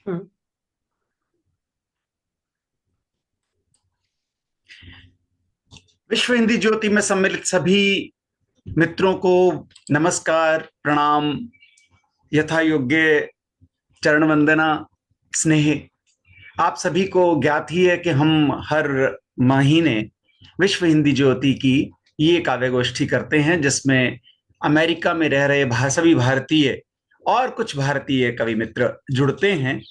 हम्म। विश्व हिंदी ज्योति में सम्मिलित सभी मित्रों को नमस्कार, प्रणाम, यथा योग्य चरण वंदना, स्नेह। आप सभी को ज्ञात ही है कि हम हर महीने विश्व हिंदी ज्योति की ये काव्य गोष्ठी करते हैं, जिसमें अमेरिका में रह रहे सभी भारतीय और कुछ भारतीय कवि मित्र जुड़ते हैं।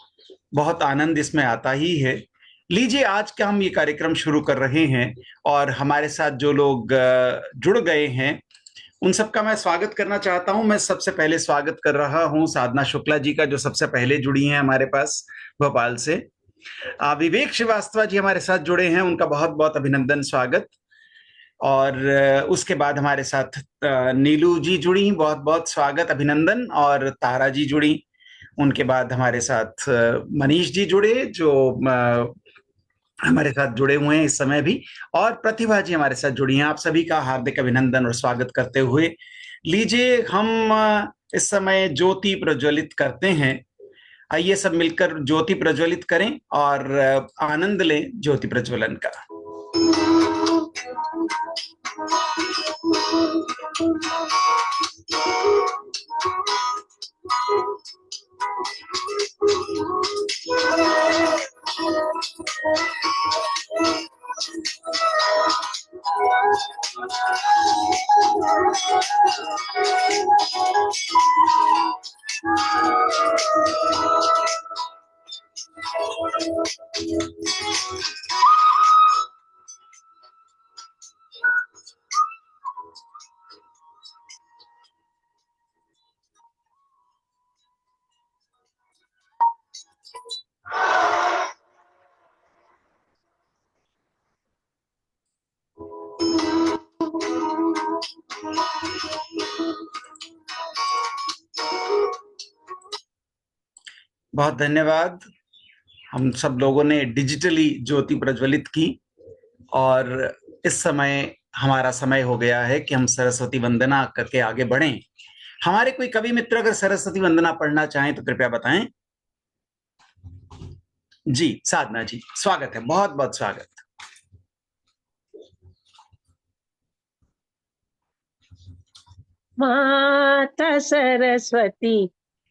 बहुत आनंद इसमें आता ही है। लीजिए, आज का हम ये कार्यक्रम शुरू कर रहे हैं और हमारे साथ जो लोग जुड़ गए हैं उन सबका मैं स्वागत करना चाहता हूं। मैं सबसे पहले स्वागत कर रहा हूं साधना शुक्ला जी का, जो सबसे पहले जुड़ी हैं हमारे पास भोपाल से। विवेक श्रीवास्तव जी हमारे साथ जुड़े हैं, उनका बहुत बहुत अभिनंदन, स्वागत। और उसके बाद हमारे साथ नीलू जी जुड़ी, बहुत बहुत स्वागत, अभिनंदन। और तारा जी जुड़ी। उनके बाद हमारे साथ मनीष जी जुड़े, जो हमारे साथ जुड़े हुए हैं इस समय भी। और प्रतिभा जी हमारे साथ जुड़ी हैं। आप सभी का हार्दिक अभिनंदन और स्वागत करते हुए लीजिए, हम इस समय ज्योति प्रज्वलित करते हैं। आइए सब मिलकर ज्योति प्रज्वलित करें और आनंद लें ज्योति प्रज्वलन का। बहुत धन्यवाद। हम सब लोगों ने डिजिटली ज्योति प्रज्वलित की और इस समय हमारा समय हो गया है कि हम सरस्वती वंदना करके आगे बढ़ें। हमारे कोई कवि मित्र अगर सरस्वती वंदना पढ़ना चाहें तो कृपया बताएं। जी, साधना जी, स्वागत है, बहुत बहुत स्वागत। माता सरस्वती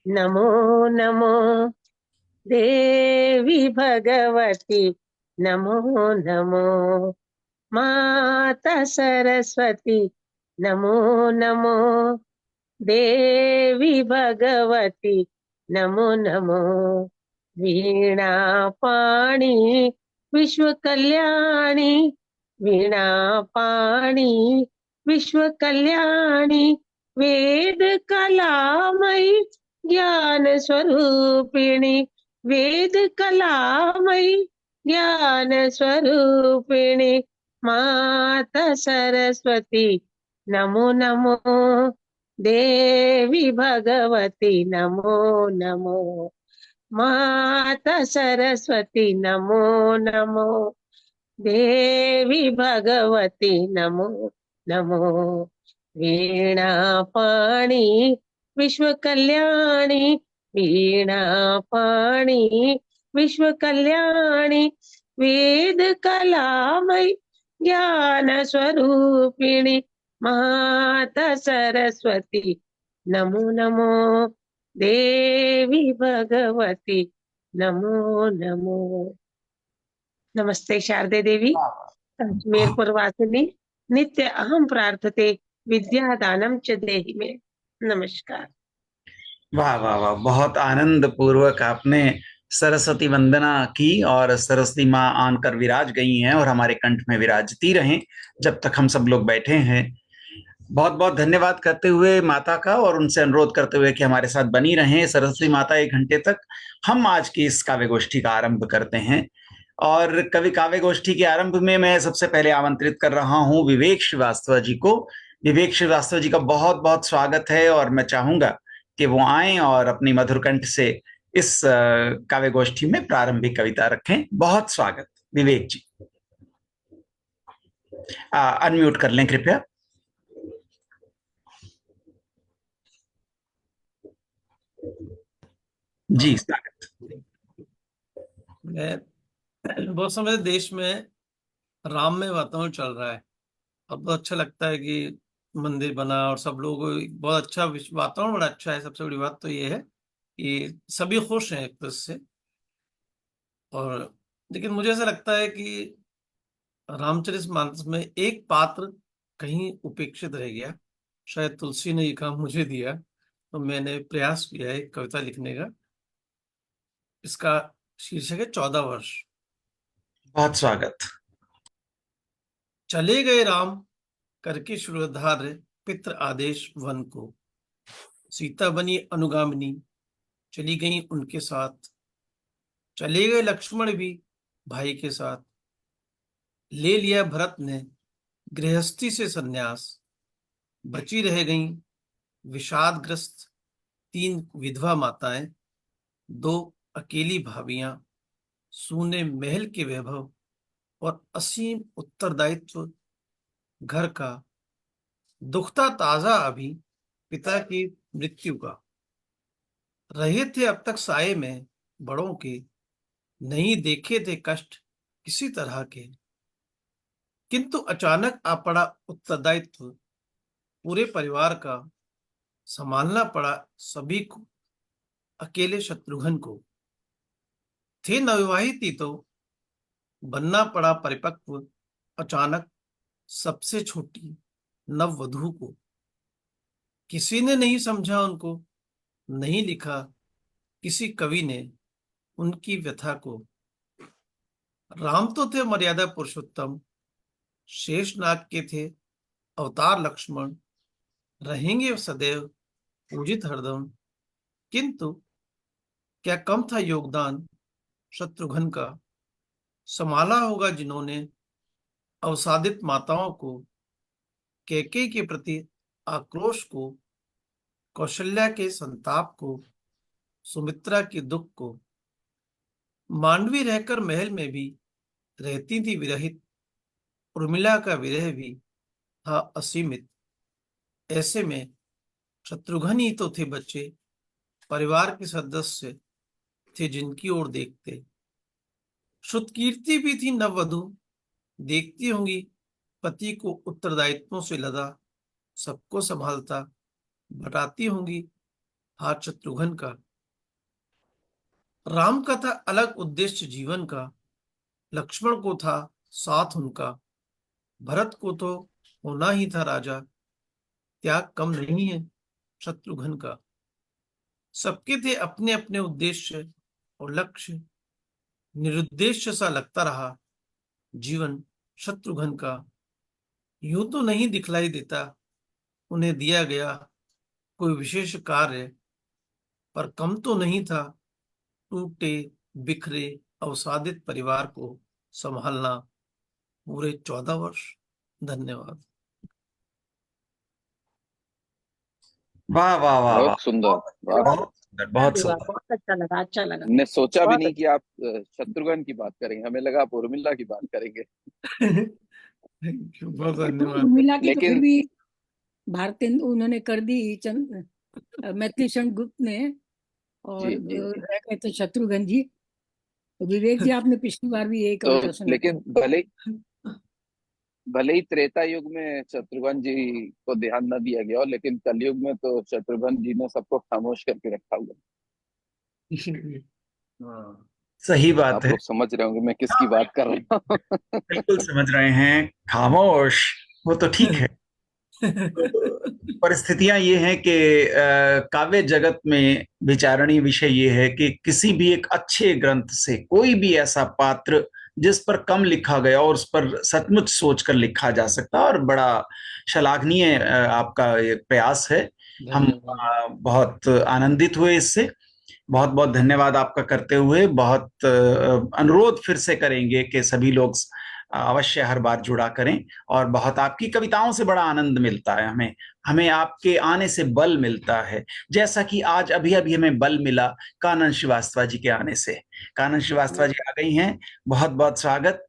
नमो नमो, देवी भगवती नमो नमो। माता सरस्वती नमो नमो, देवी भगवती नमो नमो। वीणा पाणी विश्व कल्याणी, वीणा पाणी विश्व कल्याणी, वेद कलामयी ज्ञान स्वरूपिणी, वेद कलामयी ज्ञान स्वरूपिणी। माता सरस्वती नमो नमो, देवी भगवती नमो नमो। माता सरस्वती नमो नमो, देवी भगवती नमो नमो। वीणा पाणी विश्व कल्याणी, वीणा पाणी विश्व कल्याणी, वेद कलामयी ज्ञान स्वरूपिणी। माता सरस्वती नमो नमो, देवी भगवती नमो नमो। नमस्ते शारदे देवी, अजमेरपुर वासिनी, नित्य अहम प्रार्थते विद्यादानम च देहि मे। नमस्कार। वाह वाह वाह, बहुत आनंद पूर्वक आपने सरस्वती वंदना की और सरस्वती माँ आनकर विराज गई हैं और हमारे कंठ में विराजती रहें जब तक हम सब लोग बैठे हैं। बहुत बहुत धन्यवाद करते हुए माता का, और उनसे अनुरोध करते हुए कि हमारे साथ बनी रहें सरस्वती माता 1 घंटे तक। हम आज की इस काव्य गोष्ठी का आरंभ करते हैं। और कवि काव्य गोष्ठी के आरंभ में मैं सबसे पहले आमंत्रित कर रहा हूं विवेक श्रीवास्तव जी को। विवेक श्रीवास्तव जी का बहुत बहुत स्वागत है और मैं चाहूंगा कि वो आएं और अपनी मधुर कंठ से इस काव्य गोष्ठी में प्रारंभिक कविता रखें। बहुत स्वागत विवेक जी। अनम्यूट कर लें कृपया। जी, स्वागत। मैं बहुत समय से देश में राम में वातावरण चल रहा है और बहुत अच्छा लगता है कि मंदिर बना और सब लोग बहुत अच्छा वातावरण बड़ा अच्छा है। सबसे बड़ी बात तो ये है कि सभी खुश हैं एक तरह से। और लेकिन मुझे ऐसा लगता है कि रामचरितमानस में एक पात्र कहीं उपेक्षित रह गया। शायद तुलसी ने ये काम मुझे दिया, तो मैंने प्रयास किया है एक कविता लिखने का। इसका शीर्षक है 14 वर्ष। बहुत स्वागत। चले गए राम करके शुरधार्य पितृ आदेश वन को, सीता बनी अनुगामिनी चली गई उनके साथ। चले गए लक्ष्मण भी भाई के साथ, ले लिया भरत ने गृहस्थी से संन्यास। बची रह गई विषादग्रस्त 3 विधवा माताएं, 2 अकेली भाभियां, सूने महल के वैभव और असीम उत्तरदायित्व घर का। दुखता ताजा अभी पिता की मृत्यु का। रहे थे अब तक साये में बड़ों के, नहीं देखे थे कष्ट किसी तरह के। किंतु अचानक आ पड़ा उत्तरदायित्व पूरे परिवार का। संभालना पड़ा सभी को, अकेले शत्रुघ्न को। थे नवविवाहित ही तो बनना पड़ा परिपक्व अचानक सबसे छोटी नववधू को। किसी ने नहीं समझा उनको, नहीं लिखा किसी कवि ने उनकी व्यथा को। राम तो थे मर्यादा पुरुषोत्तम, शेषनाग के थे अवतार लक्ष्मण। रहेंगे सदैव पूजित हरदम, किंतु क्या कम था योगदान शत्रुघ्न का। संभाला होगा जिन्होंने अवसादित माताओं को, कैकेयी के प्रति आक्रोश को, कौशल्या के संताप को, सुमित्रा के दुख को। मांडवी रहकर महल में भी रहती थी विरहित, उर्मिला का विरह भी था असीमित। ऐसे में शत्रुघ्न ही तो थे बच्चे, परिवार के सदस्य थे जिनकी ओर देखते। श्रुतकीर्ति भी थी नववधु, देखती होंगी पति को उत्तरदायित्वों से लदा, सबको संभालता बटाती होंगी हाथ शत्रुघ्न का। राम का था अलग उद्देश्य जीवन का, लक्ष्मण को था साथ उनका। भरत को तो होना ही था राजा, त्याग कम नहीं है शत्रुघ्न का। सबके थे अपने अपने उद्देश्य और लक्ष्य, निरुद्देश्य सा लगता रहा जीवन शत्रुघ्न का। यूं तो नहीं दिखलाई देता उन्हें दिया गया कोई विशेष कार्य, पर कम तो नहीं था टूटे बिखरे अवसादित परिवार को संभालना पूरे 14 वर्ष। धन्यवाद। वाह वाह वाह वाह, बहुत सुंदर। वाह, बहुत सुंदर, बहुत वाह, सुंदर। बहुत अच्छा लगा, अच्छा लगा। हमने सोचा भी बहुत नहीं कि आप शत्रुघ्न की बात करेंगे, हमें लगा आप उर्मिला की बात करेंगे। थैंक यू, बहुत धन्यवाद। उर्मिला की तो फिर लेकिन भी भारतीय उन्होंने कर दी मैथिली शरण गुप्त ने, और जी जी जी। रह गए तो शत्रुघ्न जी। तो विवेक जी आपने पिछली बार भी यही तो कविता सुना लेकिन भले ही त्रेता युग में शत्रुघ्न जी को ध्यान न दिया गया हो, लेकिन कलयुग में तो शत्रुघ्न जी ने सबको खामोश करके रखा हुआ। हाँ, सही बात आप है। लोग समझ रहे होंगे मैं किसकी बात कर रहा हूँ। बिल्कुल समझ रहे हैं। खामोश, वो तो ठीक है। परिस्थितियां ये हैं कि काव्य जगत में विचारणीय विषय ये है कि किसी भी एक अच्छे ग्रंथ से कोई भी ऐसा पात्र जिस पर कम लिखा गया और उस पर सचमुच सोचकर लिखा जा सकता है, और बड़ा श्लाघनीय आपका ये प्रयास है। हम धन्यवाद। बहुत आनंदित हुए इससे। बहुत बहुत धन्यवाद आपका करते हुए बहुत अनुरोध फिर से करेंगे कि सभी लोग अवश्य हर बार जुड़ा करें। और बहुत आपकी कविताओं से बड़ा आनंद मिलता है हमें। हमें आपके आने से बल मिलता है, जैसा कि आज अभी अभी हमें बल मिला कानन श्रीवास्तव जी के आने से। कानन श्रीवास्तव जी आ गई हैं, बहुत बहुत स्वागत।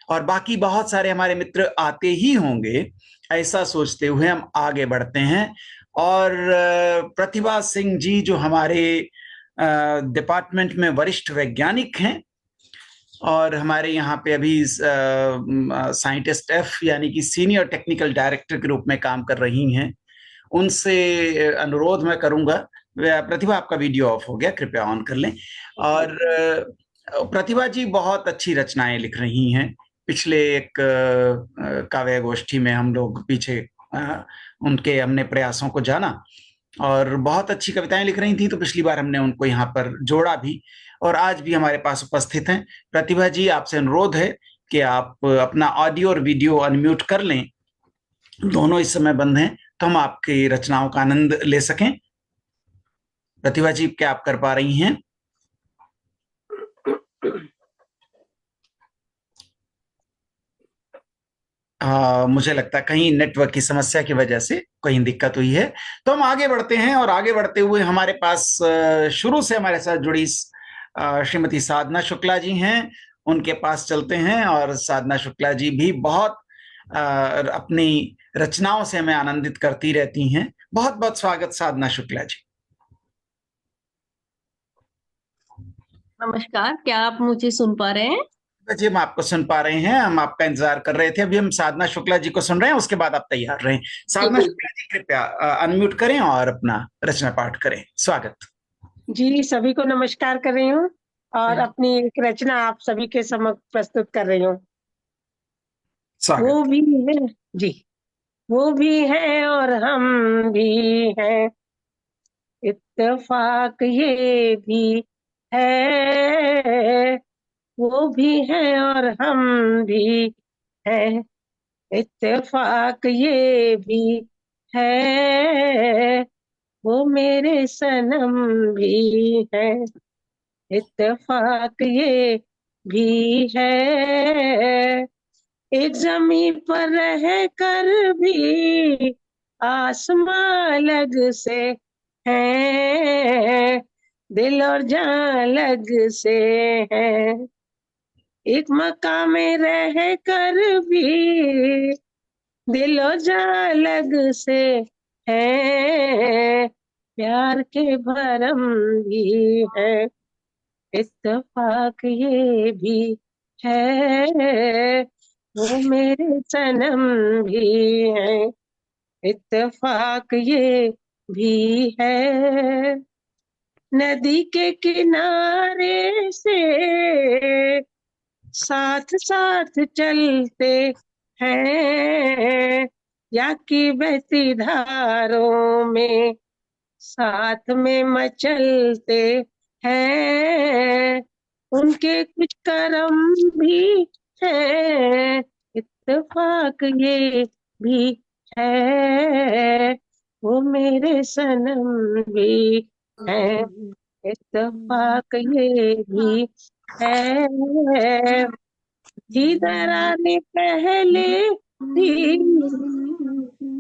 और बाकी बहुत सारे हमारे मित्र आते ही होंगे, ऐसा सोचते हुए हम आगे बढ़ते हैं। और प्रतिभा सिंह जी जो हमारे डिपार्टमेंट में वरिष्ठ वैज्ञानिक हैं, और हमारे यहाँ पे अभी साइंटिस्ट एफ यानी कि सीनियर टेक्निकल डायरेक्टर के रूप में काम कर रही हैं। उनसे अनुरोध मैं करूंगा, प्रतिभा आपका वीडियो ऑफ हो गया, कृपया ऑन कर लें। और प्रतिभा जी बहुत अच्छी रचनाएं लिख रही हैं। पिछले एक काव्य गोष्ठी में हम लोग पीछे उनके हमने प्रयासों को जाना और बहुत अच्छी कविताएं लिख रही थी, तो पिछली बार हमने उनको यहाँ पर जोड़ा भी और आज भी हमारे पास उपस्थित हैं। प्रतिभा जी, आपसे अनुरोध है कि आप अपना ऑडियो और वीडियो अनम्यूट कर लें, दोनों इस समय बंद हैं, तो हम आपकी रचनाओं का आनंद ले सकें। प्रतिभा जी, क्या आप कर पा रही हैं? मुझे लगता है कहीं नेटवर्क की समस्या की वजह से कहीं दिक्कत हुई है। तो हम आगे बढ़ते हैं और आगे बढ़ते हुए हमारे पास शुरू से हमारे साथ जुड़ी श्रीमती साधना शुक्ला जी हैं, उनके पास चलते हैं। और साधना शुक्ला जी भी बहुत अपनी रचनाओं से हमें आनंदित करती रहती हैं। बहुत बहुत स्वागत साधना शुक्ला जी। नमस्कार, क्या आप मुझे सुन पा रहे हैं? जी, हम आपको सुन पा रहे हैं, हम आपका इंतजार कर रहे थे। अभी हम साधना शुक्ला जी को सुन रहे हैं, उसके बाद आप तैयार रहें। साधना शुक्ला जी, कृपया अनम्यूट करें और अपना रचना पाठ करें। स्वागत जी, सभी को नमस्कार कर रही हूँ और अपनी एक रचना आप सभी के समक्ष प्रस्तुत कर रही हूँ। स्वागत। वो भी है जी, वो भी है और हम भी हैं, इत्तेफाक ये भी है। वो भी है और हम भी हैं, इत्तेफाक ये भी है। वो मेरे सनम भी है, इत्तेफाक ये भी है। एक जमीन पर रह कर भी आसमां अलग से है, दिल और जान अलग से है। एक मकाम में रह कर भी दिल और जान अलग से है, प्यार के भरम भी है, इत्तेफाक ये भी है। वो मेरे सनम भी है, इत्तेफाक ये भी है। नदी के किनारे से साथ साथ चलते हैं, या कि बहती धारों में साथ में मचलते हैं। उनके कुछ करम भी है, इत्तेफाक ये भी है। वो मेरे सनम भी है, इत्तेफाक ये भी है। जिधर आने पहले भी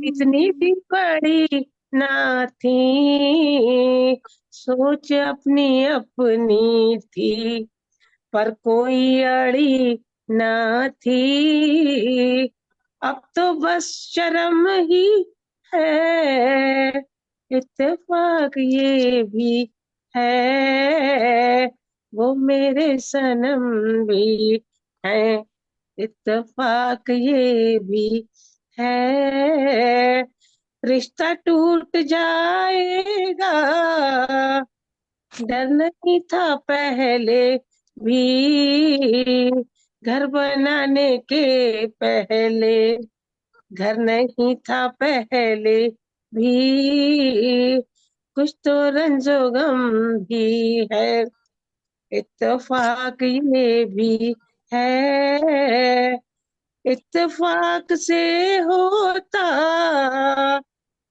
इतनी भी बड़ी ना थी, सोच अपनी अपनी थी, पर कोई अड़ी ना थी। अब तो बस शर्म ही है, इत्तेफाक ये भी है। वो मेरे सनम भी है, इत्तेफाक ये भी है। रिश्ता टूट जाएगा, डर नहीं था पहले भी, घर बनाने के पहले, घर नहीं था पहले भी, कुछ तो रंजो गम भी है, इत्तेफाक ये भी है। इत्तेफाक से होता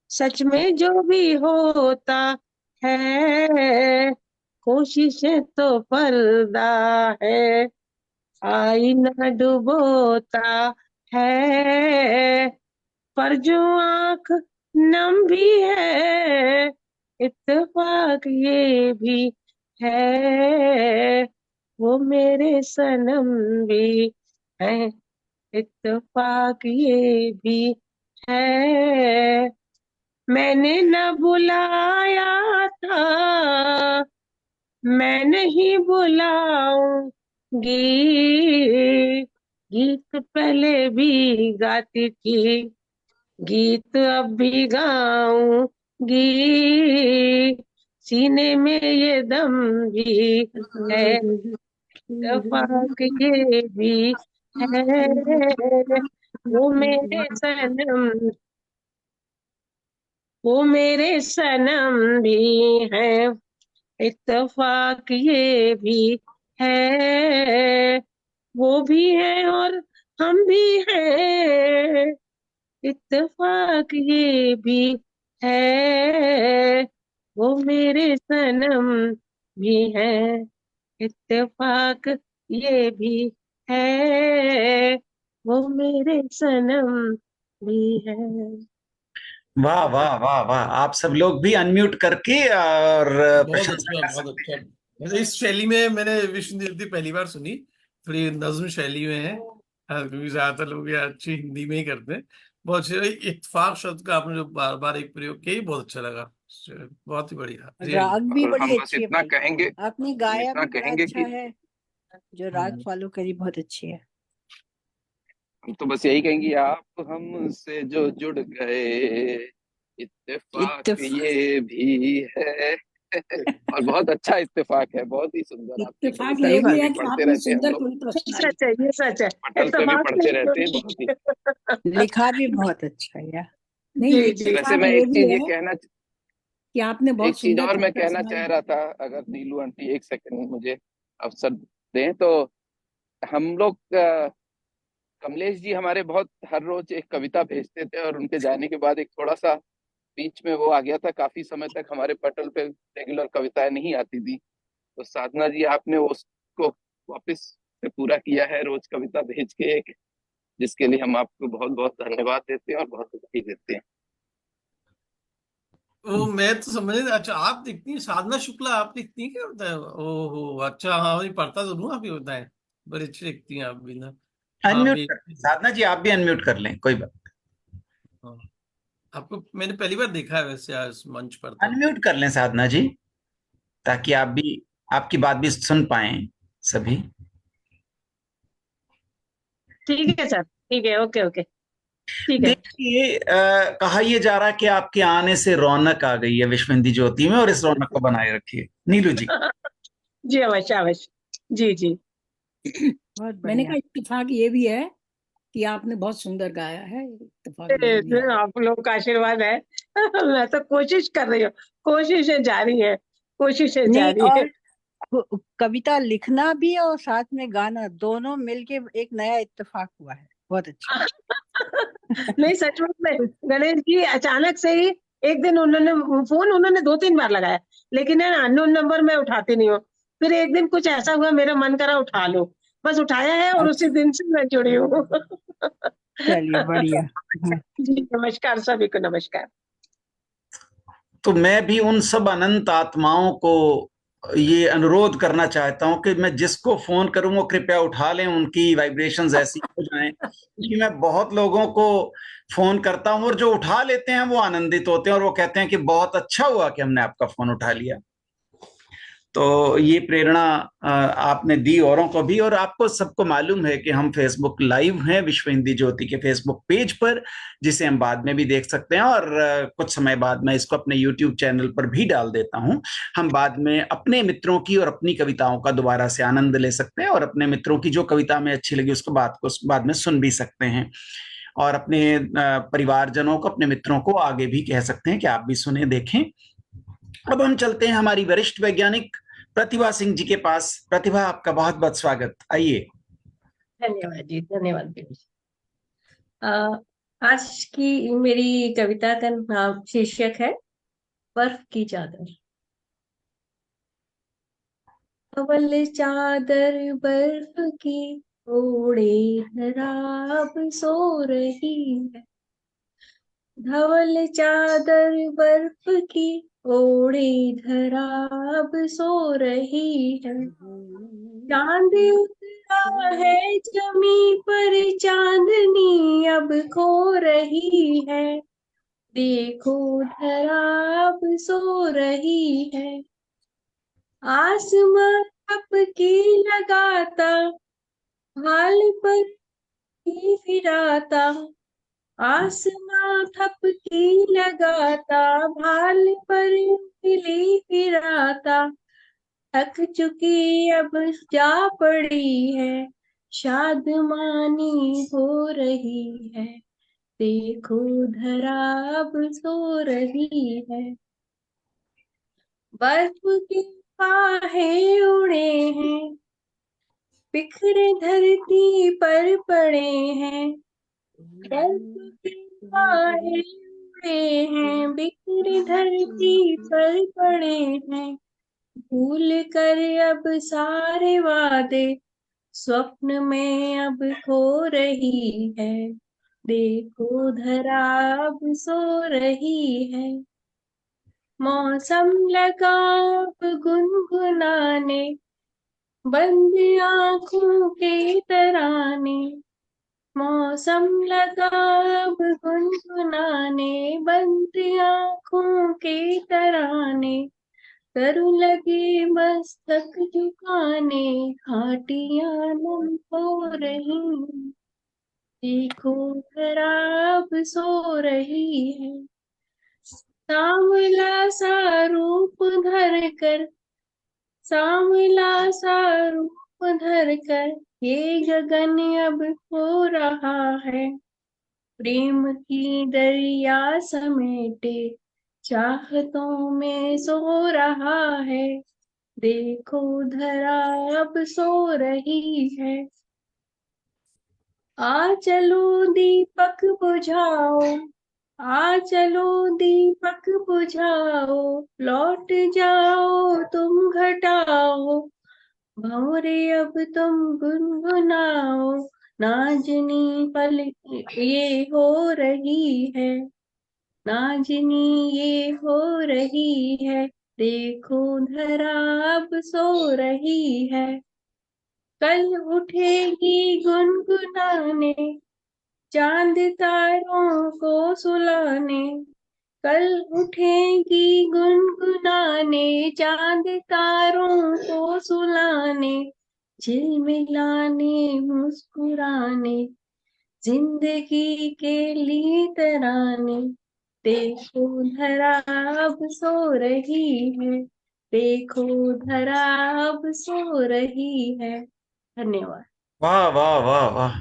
सच में जो भी होता है, कोशिशें तो पर्दा है, आईना डुबोता है, पर जो आंख नम भी है, इत्तेफाक ये भी है। वो मेरे सनम भी है, इत्तेफाक ये भी है। मैंने न बुलाया था, मैं नहीं बुलाऊंगी, गीत पहले भी गाती थी, गीत अब भी गाऊंगी, सीने में ये दम भी है, इत्तेफाक ये भी है, वो मेरे सनम, वो मेरे सनम भी है, इत्तेफाक ये भी है, वो भी है और हम भी हैं, इत्तेफाक ये भी है, वो मेरे सनम भी है, इत्तेफाक ये भी है, वो मेरे सनम भी है। वाह वाह वाह वाह, आप सब लोग भी अनम्यूट करके और बहुत प्रशंसा अच्छा, कर बहुत सकते अच्छा। वैसे इस शैली में मैंने विष्णु देवती पहली बार सुनी, थोड़ी नज्म शैली में है। हाँ, क्योंकि ज्यादातर लोग ये अच्छी हिंदी में ही करते हैं। बहुत अच्छा। इत्तेफाक शब्द का आपने जो बार बार एक प्रयोग किया, ये बहुत अच्छा लगा। बहुत ही बढ़िया, रियली। राग भी और बड़ी हम बस अच्छी है इतना भाई, कहेंगे, आपने हम गाया इतना भी बड़ा कहेंगे अच्छा कि है, जो राग फॉलो करी बहुत अच्छी है। हम तो बस यही कहेंगे, आप हमसे जो जुड़ गए, इत्तेफाक इत्तेफाक ये भी है। और बहुत अच्छा इत्तेफाक है, बहुत ही सुंदर। आपकी इत्तेफाक कविताएं ये सही भी बात भी है है, कि पढ़ते आपने रहते हैं हम सुंदर लोग, कविता सुनाई। सच है, ये सच है, पटल पे भी इत्तेफाक पढ़ते से रहते हैं बहुत ही। लिखा भी बहुत अच्छा है यार। नहीं, जी जी वैसे इत्तेफाक मैं ये एक भी चीज ये है कहना, कि आपने एक बहुत चीज सुंदर और मैं कविता कहना सुनाई। चाह रहा था, अगर नीलू आंटी एक सेकंड मुझे अवसर दें तो। हम लोग कमलेश जी हमारे बहुत हर रोज एक कविता भेजते थे, और उनके जाने के बाद एक थोड़ा सा बीच में वो आ गया था, काफी समय तक हमारे पटल पे रेगुलर कविताएं नहीं आती थी। तो साधना जी, आपने उसको वापस से पूरा किया है, रोज कविता भेज के एक, जिसके लिए हम आपको बहुत बहुत धन्यवाद देते हैं और बहुत बधाई देते हैं। वो मैं तो समझ नहीं। अच्छा, आप दिखती हैं साधना शुक्ला, आप दिखती हैं क्या होता है? ओहो, अच्छा, हाँ वही पढ़ता तो हूँ, आप ही बताएं। बड़ी अच्छी दिखती हैं आप भी ना। हाँ अनम्यूट भी। कर साधना जी, आप भी अनम्यूट कर लें, कोई बात। हाँ, आपको मैंने पहली बार देखा है वैसे आज मंच पर तो। अनम्यूट कर लें साधना जी, ताकि आप भी, आपकी बात भी सुन पाए सभी। ठीक है सर, ठीक है, ओके ओके, ठीक है। देखिए, कहा यह जा रहा है कि आपके आने से रौनक आ गई है विश्व हिंदी ज्योति में, और इस रौनक को बनाए रखिए। नीलू जी। जी अवश्य अवश्य, जी जी। बहुत मैंने बढ़िया। कहा इत्तेफाक ये भी है कि आपने बहुत सुंदर गाया है, इत्तेफाक ये भी है। आप लोगों का आशीर्वाद है। मैं तो कोशिश कर रही हूँ, कोशिशें जारी है, कोशिशें नहीं, जारी है। और कविता लिखना भी और साथ में गाना, दोनों मिलके एक नया इत्तेफाक हुआ है, बहुत अच्छा। नहीं सच में गणेश जी अचानक से ही एक दिन उन्होंने 2-3 बार लगाया, लेकिन है ना, अननोन नंबर मैं उठाती नहीं हूँ। फिर एक दिन कुछ ऐसा हुआ, मेरा मन करा उठा लो, बस उठाया है और उसी अच्छा, दिन से मैं जुड़ी हूँ। चलिए बढ़िया। हाँ, जी नमस्कार, सभी को नमस्कार। तो मैं भी उन सब अनंत आत्माओं को ये अनुरोध करना चाहता हूं कि मैं जिसको फोन करूं वो कृपया उठा लें, उनकी वाइब्रेशंस ऐसी हो जाएं, क्योंकि मैं बहुत लोगों को फोन करता हूं और जो उठा लेते हैं वो आनंदित होते हैं और वो कहते हैं कि बहुत अच्छा हुआ कि हमने आपका फोन उठा लिया। तो ये प्रेरणा आपने दी औरों को भी, और आपको सबको मालूम है कि हम फेसबुक लाइव हैं विश्व हिंदी ज्योति के फेसबुक पेज पर, जिसे हम बाद में भी देख सकते हैं, और कुछ समय बाद मैं इसको अपने यूट्यूब चैनल पर भी डाल देता हूं। हम बाद में अपने मित्रों की और अपनी कविताओं का दोबारा से आनंद ले सकते हैं, और अपने मित्रों की जो कविता हमें अच्छी लगी उसको बाद में सुन भी सकते हैं, और अपने परिवारजनों को, अपने मित्रों को आगे भी कह सकते हैं कि आप भी सुने, देखें। अब हम चलते हैं हमारी वरिष्ठ वैज्ञानिक प्रतिभा सिंह जी के पास। प्रतिभा, आपका बहुत बहुत स्वागत, आइए। धन्यवाद जी, धन्यवाद जी। आज की मेरी कविता का नाम, शीर्षक है बर्फ की चादर। अवल चादर बर्फ की ओढ़े धराब सो रही है, धवल चादर बर्फ की ओढ़े धराब सो रही है, चांद उतरा है जमी पर चांदनी अब खो रही है, देखो धरा अब सो रही है, आसमां ठपकी लगाता, भाल पर ही फिराता, आसमां ठपकी लगाता, भाल पर उंगली फिराता, थक चुकी अब जा पड़ी है, शादमानी हो रही है, देखो धरा अब सो रही है। बर्फ के फाहे उड़े हैं, बिखरे धरती पर पड़े हैं, बर्फ के फाहे उड़े हैं, बिखरे धरती पर पड़े हैं, भूल कर अब सारे वादे, स्वप्न में अब खो रही है, देखो धरा अब सो रही है। मौसम लगा अब गुनगुनाने, बंद आंखों के तराने, मौसम लगा अब गुनगुनाने, बंद आंखों के तराने, तरु लगे मस्तक झुकाने, घाटियां नम हो रही, देखो धरा अब सो रही है। सांवला सा रूप धर कर, सांवला सा रूप धर कर, ये गगन अब हो रहा है, प्रेम की दरिया समेटे, चाहतों में सो रहा है, देखो धरा अब सो रही है। आ चलो दीपक बुझाओ, आ चलो दीपक बुझाओ, लौट जाओ तुम घटाओ, भंवरे अब तुम गुनगुनाओ, नाजनी पल ये हो रही है, नाजनी ये हो रही है, देखो धरा अब सो रही है। कल उठेगी गुनगुनाने, चांद तारों को सुलाने, कल उठेगी गुनगुनाने, चांद तारों को सुलाने, झिलमिलाने मुस्कुराने, जिंदगी के लिए तराने, देखो धरा अब सो रही है, देखो धरा अब सो रही है। धन्यवाद। वाह वाह वाह वाह,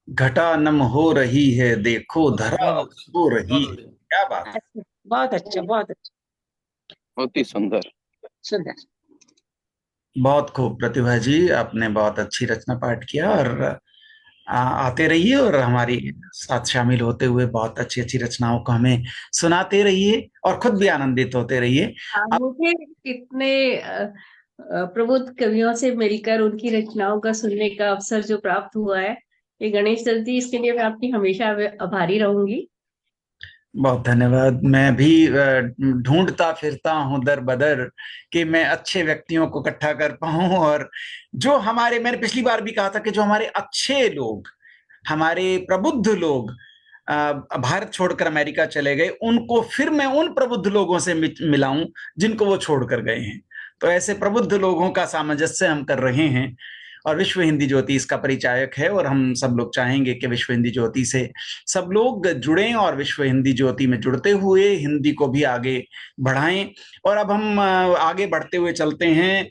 घटा नम हो रही है, देखो धरा अब बहुत सो रही बहुत है। बढ़िया। क्या बात है, अच्छा, बहुत अच्छा, बहुत अच्छा, बहुत ही सुंदर। सुंदर। बहुत खूब प्रतिभा जी, आपने बहुत अच्छी रचना पाठ किया। और आते रहिए और हमारी साथ शामिल होते हुए बहुत अच्छी अच्छी रचनाओं को हमें सुनाते रहिए और खुद भी आनंदित होते रहिए। अब मुझे इतने प्रबुद्ध कवियों से मिलकर उनकी रचनाओं का सुनने का अवसर जो प्राप्त हुआ है, ये गणेश चतुर्थी, इसके लिए मैं आपकी हमेशा आभारी रहूंगी। बहुत धन्यवाद। मैं भी ढूंढता फिरता हूं दर बदर कि मैं अच्छे व्यक्तियों को इकट्ठा कर पाऊं, और जो हमारे, मैंने पिछली बार भी कहा था कि जो हमारे अच्छे लोग, हमारे प्रबुद्ध लोग भारत छोड़कर अमेरिका चले गए, उनको फिर मैं उन प्रबुद्ध लोगों से मिलाऊं जिनको वो छोड़कर गए हैं। तो ऐसे प्रबुद्ध लोगों का सामंजस्य हम कर रहे हैं, और विश्व हिंदी ज्योति इसका परिचायक है। और हम सब लोग चाहेंगे कि विश्व हिंदी ज्योति से सब लोग जुड़ें और विश्व हिंदी ज्योति में जुड़ते हुए हिंदी को भी आगे बढ़ाएं। और अब हम आगे बढ़ते हुए चलते हैं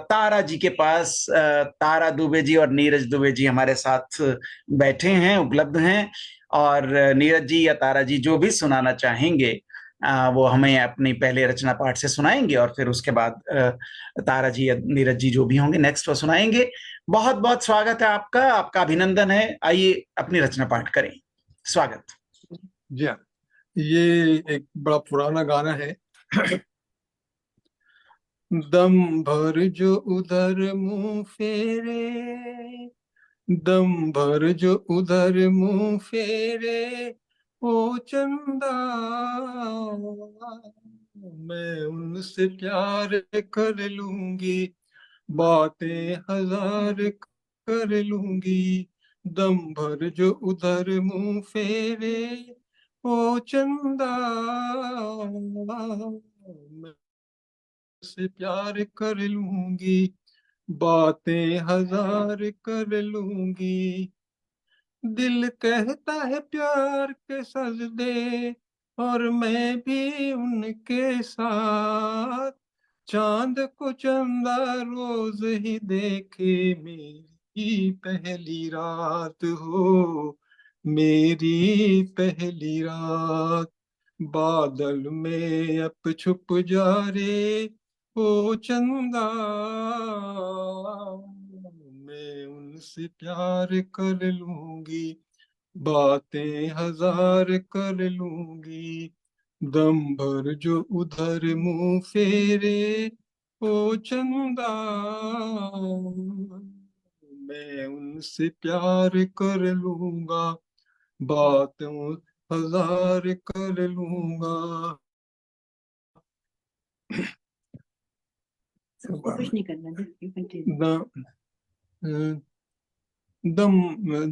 तारा जी के पास। तारा दुबे जी और नीरज दुबे जी हमारे साथ बैठे हैं, उपलब्ध हैं, और नीरज जी या तारा जी जो भी सुनाना चाहेंगे वो हमें अपनी पहले रचना पाठ से सुनाएंगे, और फिर उसके बाद तारा जी या नीरज जी जो भी होंगे नेक्स्ट वो सुनाएंगे। बहुत बहुत स्वागत है आपका, आपका अभिनंदन है। आइए अपनी रचना पाठ करें। स्वागत। जी हाँ, ये एक बड़ा पुराना गाना है। दम भर जो उधर मुंह फेरे, दम भर जो उधर मुंह फेरे, ओ चंदा मैं उनसे प्यार कर लूंगी, बातें हजार कर लूंगी। दम भर जो उधर मुंह फेरे, ओ चंदा मैं से प्यार कर लूंगी। बातें हजार कर लूंगी। दिल कहता है प्यार के सजदे, और मैं भी उनके साथ। चांद को चंदा रोज ही देखे, मेरी पहली रात हो, मेरी पहली रात। बादल में अब छुप जा रे ओ चंदा, मैं उनसे प्यार कर लूंगी। बातें हजार कर लूंगी। दम भर जो उधर मुंह फेरे ओ चंदा, मैं उनसे प्यार कर लूंगा। बातें हजार कर लूंगा। कुछ नहीं करना, दम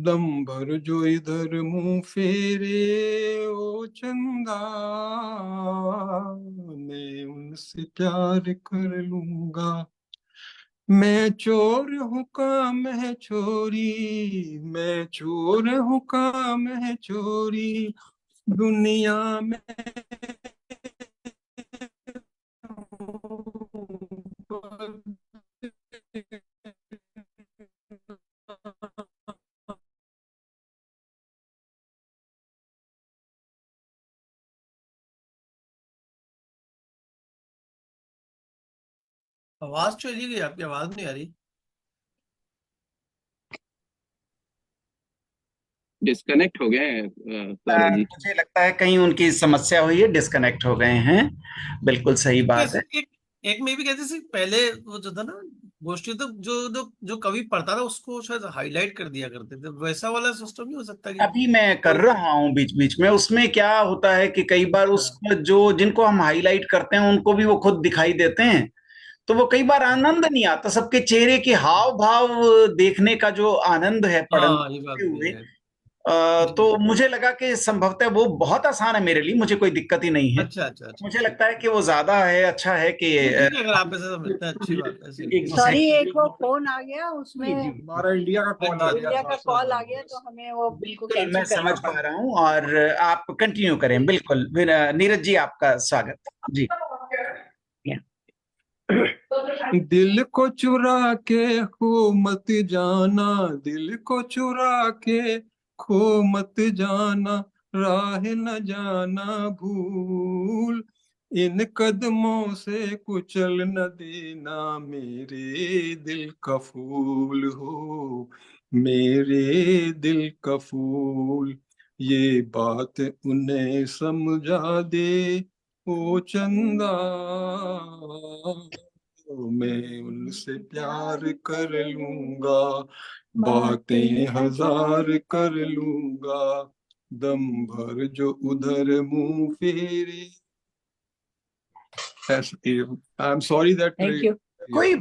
दम भर जो इधर मुंह फेरे ओ चंदा, मैं उनसे प्यार कर लूंगा। मैं चोर हूँ काम है चोरी, मैं चोर हूँ काम है चोरी, दुनिया में आवाज चली गई, आपकी आवाज नहीं आ रही। डिस्कनेक्ट हो गए हैं तारा जी। मुझे लगता है कहीं उनकी समस्या हुई है, डिस्कनेक्ट हो गए हैं। बिल्कुल सही बात है। एक में भी कहते थे पहले, वो जो था ना गोष्ठी, तो जो जो जो कवि पढ़ता था उसको शायद हाईलाइट कर दिया करते थे, वैसा वाला सिस्टम नहीं हो सकता कि अभी मैं कर रहा हूँ बीच बीच में। उसमें क्या होता है कि कई बार अच्छा। उसको जो जिनको हम हाईलाइट करते हैं उनको भी वो खुद दिखाई देते हैं, तो वो कई बार आनंद नहीं आता। सबके चेहरे के हाव भाव देखने का जो आनंद है हाँ, ये बात पढ़ते भी हुए, है जी। तो मुझे लगा कि संभवतः वो बहुत आसान है मेरे लिए, मुझे कोई दिक्कत ही नहीं है। अच्छा अच्छा अच्छा, मुझे ठीक लगता है कि वो ज्यादा है, अच्छा है कि है, ठीक है, अगर आप ऐसा समझते हैं अच्छी बात है, एक चलिए। दूसरे सॉरी, एक वो फोन आ गया, उसमें हमारा इंडिया का कॉल आ गया। इंडिया का कॉल आ गया, तो हमें वो उसको बिल्कुल मैं कैंसिल समझ करना पा रहा हूँ, और आप कंटिन्यू करें। बिल्कुल फिर नीरज जी, आपका स्वागत जी। दिल को चुरा के खो मत जाना, दिल को चुरा के खो मत जाना, राह न जाना भूल। इन कदमों से कुचल न देना, मेरे दिल का फूल हो, मेरे दिल का फूल। ये बात उन्हें समझा दे ओ चंदा, मैं उनसे प्यार कर लूंगा। बातें हजार कर लूंगा। दम भर जो उधर मुंह फेरे। I am sorry that. Thank you. कोई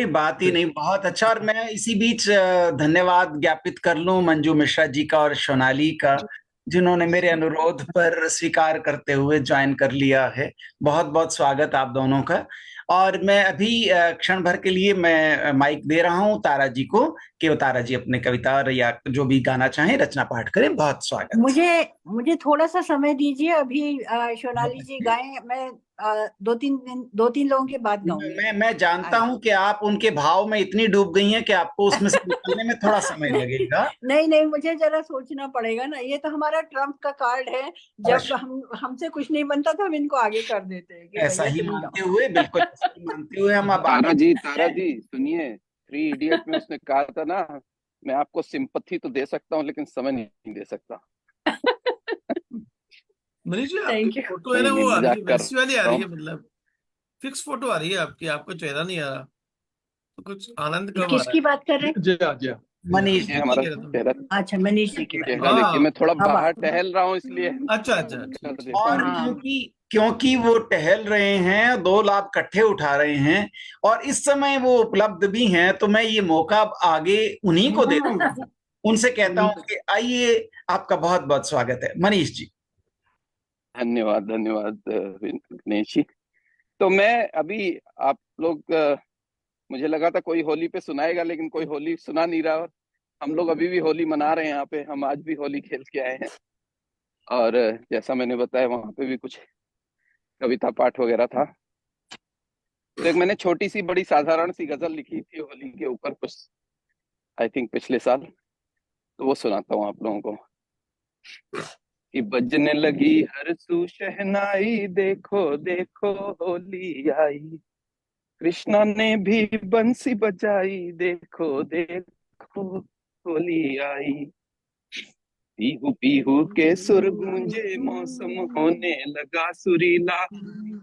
बात ही नहीं, बहुत अच्छा। और मैं इसी बीच धन्यवाद ज्ञापित कर लूं मंजू मिश्रा जी का और सोनाली का, जिन्होंने मेरे अनुरोध पर स्वीकार करते हुए ज्वाइन कर लिया है। बहुत बहुत स्वागत आप दोनों का। और मैं अभी क्षण भर के लिए मैं माइक दे रहा हूं तारा जी को, कि वो तारा जी अपने कविता और या जो भी गाना चाहें रचना पाठ करें। बहुत स्वागत। मुझे थोड़ा सा समय दीजिए, अभी सोनाली जी गाएं, मैं 2-3 लोगों के बाद गाऊंगी। मैं जानता हूं कि आप उनके भाव में इतनी डूब गई हैं कि आपको उसमें से निकलने में थोड़ा समय लगेगा। नहीं नहीं, मुझे जरा सोचना पड़ेगा ना, ये तो हमारा ट्रम्प का कार्ड है। जब हमसे कुछ नहीं बनता तो हम इनको आगे कर देते हैं कि ऐसा भैया ही तुम मानते गाओ। हुए, बिल्कुल ऐसा ही मानते हुए हम अब तारा आगे जी सुनिए, 3 इडियट में उसने कहा था ना, मैं आपको सिंपथी तो दे सकता हूँ लेकिन समय नहीं दे सकता। मनीष जी, आपकी थैंक यू। फोटो है ना, नहीं, वो आ रही मजाक है, कर वैसी वाली आ रहा रही हूँ। है, मतलब फिक्स फोटो आ रही है आपकी, आपका चेहरा नहीं आ रहा, तो कुछ आनंद कब आ रहा किसकी बात कर रहे हैं? जी जी है? मनीष ये जी नहीं हमारा कह रहा था। चेहरा अच्छा, मनीष जी की बात। चेहरा देखिए, मैं थोड़ा अब बाहर टहल रहा हूँ इसलिए अच्छा अच्छा, ठीक कर ठीक। देता और हूँ। हाँ, क्योंकि वो टहल रहे हैं, 2 लाभ इकट्ठे उठा रहे हैं, और इस समय वो उपलब्ध भी हैं, तो मैं ये मौका आगे उन्हीं को देता हूँ। उनसे कहता हूँ कि आइए, आपका बहुत बहुत स्वागत है मनीष जी। धन्यवाद धन्यवाद गणेश जी। तो मैं अभी आप लोग मुझे लगा था कोई होली पे सुनाएगा, लेकिन कोई होली सुना नहीं रहा। और हम लोग अभी भी होली मना रहे हैं यहाँ पे। हम आज भी होली खेल के आए हैं, और जैसा मैंने बताया वहां पे भी कुछ कविता पाठ वगैरह था। तो एक मैंने छोटी सी बड़ी साधारण सी गजल लिखी थी होली के ऊपर, कुछ आई थिंक पिछले साल, तो वो सुनाता हूँ आप लोगों को। कि बजने लगी हर सू शहनाई, देखो देखो होली आई, कृष्णा ने भी बंसी बजाई, देखो देखो होली आई। पीहू पीहू के सुर गूंजे, मौसम होने लगा सुरीला,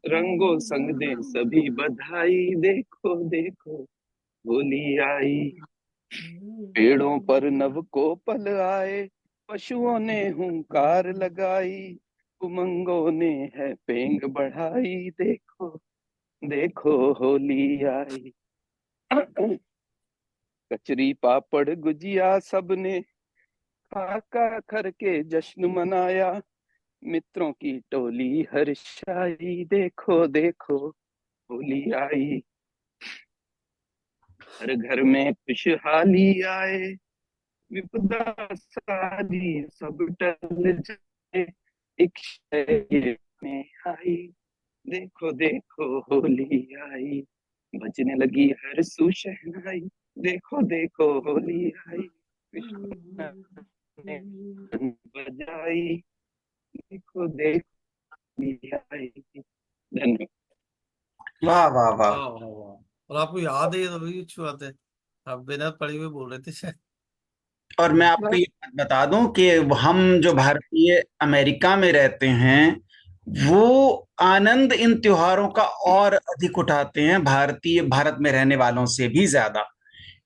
रंगों संग दे सभी बधाई, देखो देखो होली आई। पेड़ों पर नव कोपल आए, पशुओं ने हुंकार लगाई, उमंगों ने है पेंग बढ़ाई, देखो देखो होली आई। कचरी पापड़ गुजिया सबने खाका करके जश्न मनाया, मित्रों की टोली हर्षाई, देखो देखो होली आई। हर घर में खुशहाली आए, विपदा सारी सब टल जाए, एक शय में आई, देखो देखो होली आई। बजने लगी हर सू शहनाई, देखो देखो होली आई, कृष्ण ने बजाई, देखो देखो होली आई। धन्यवाद। वाह वाह वाह। वाह वाह वाह। और आपको याद है, ये तो बड़ी अच्छी बात है। आप बिना पढ़े हुए बोल रहे थे शायद। और मैं आपको ये बात बता दूं कि हम जो भारतीय अमेरिका में रहते हैं वो आनंद इन त्योहारों का और अधिक उठाते हैं भारत में रहने वालों से भी ज्यादा।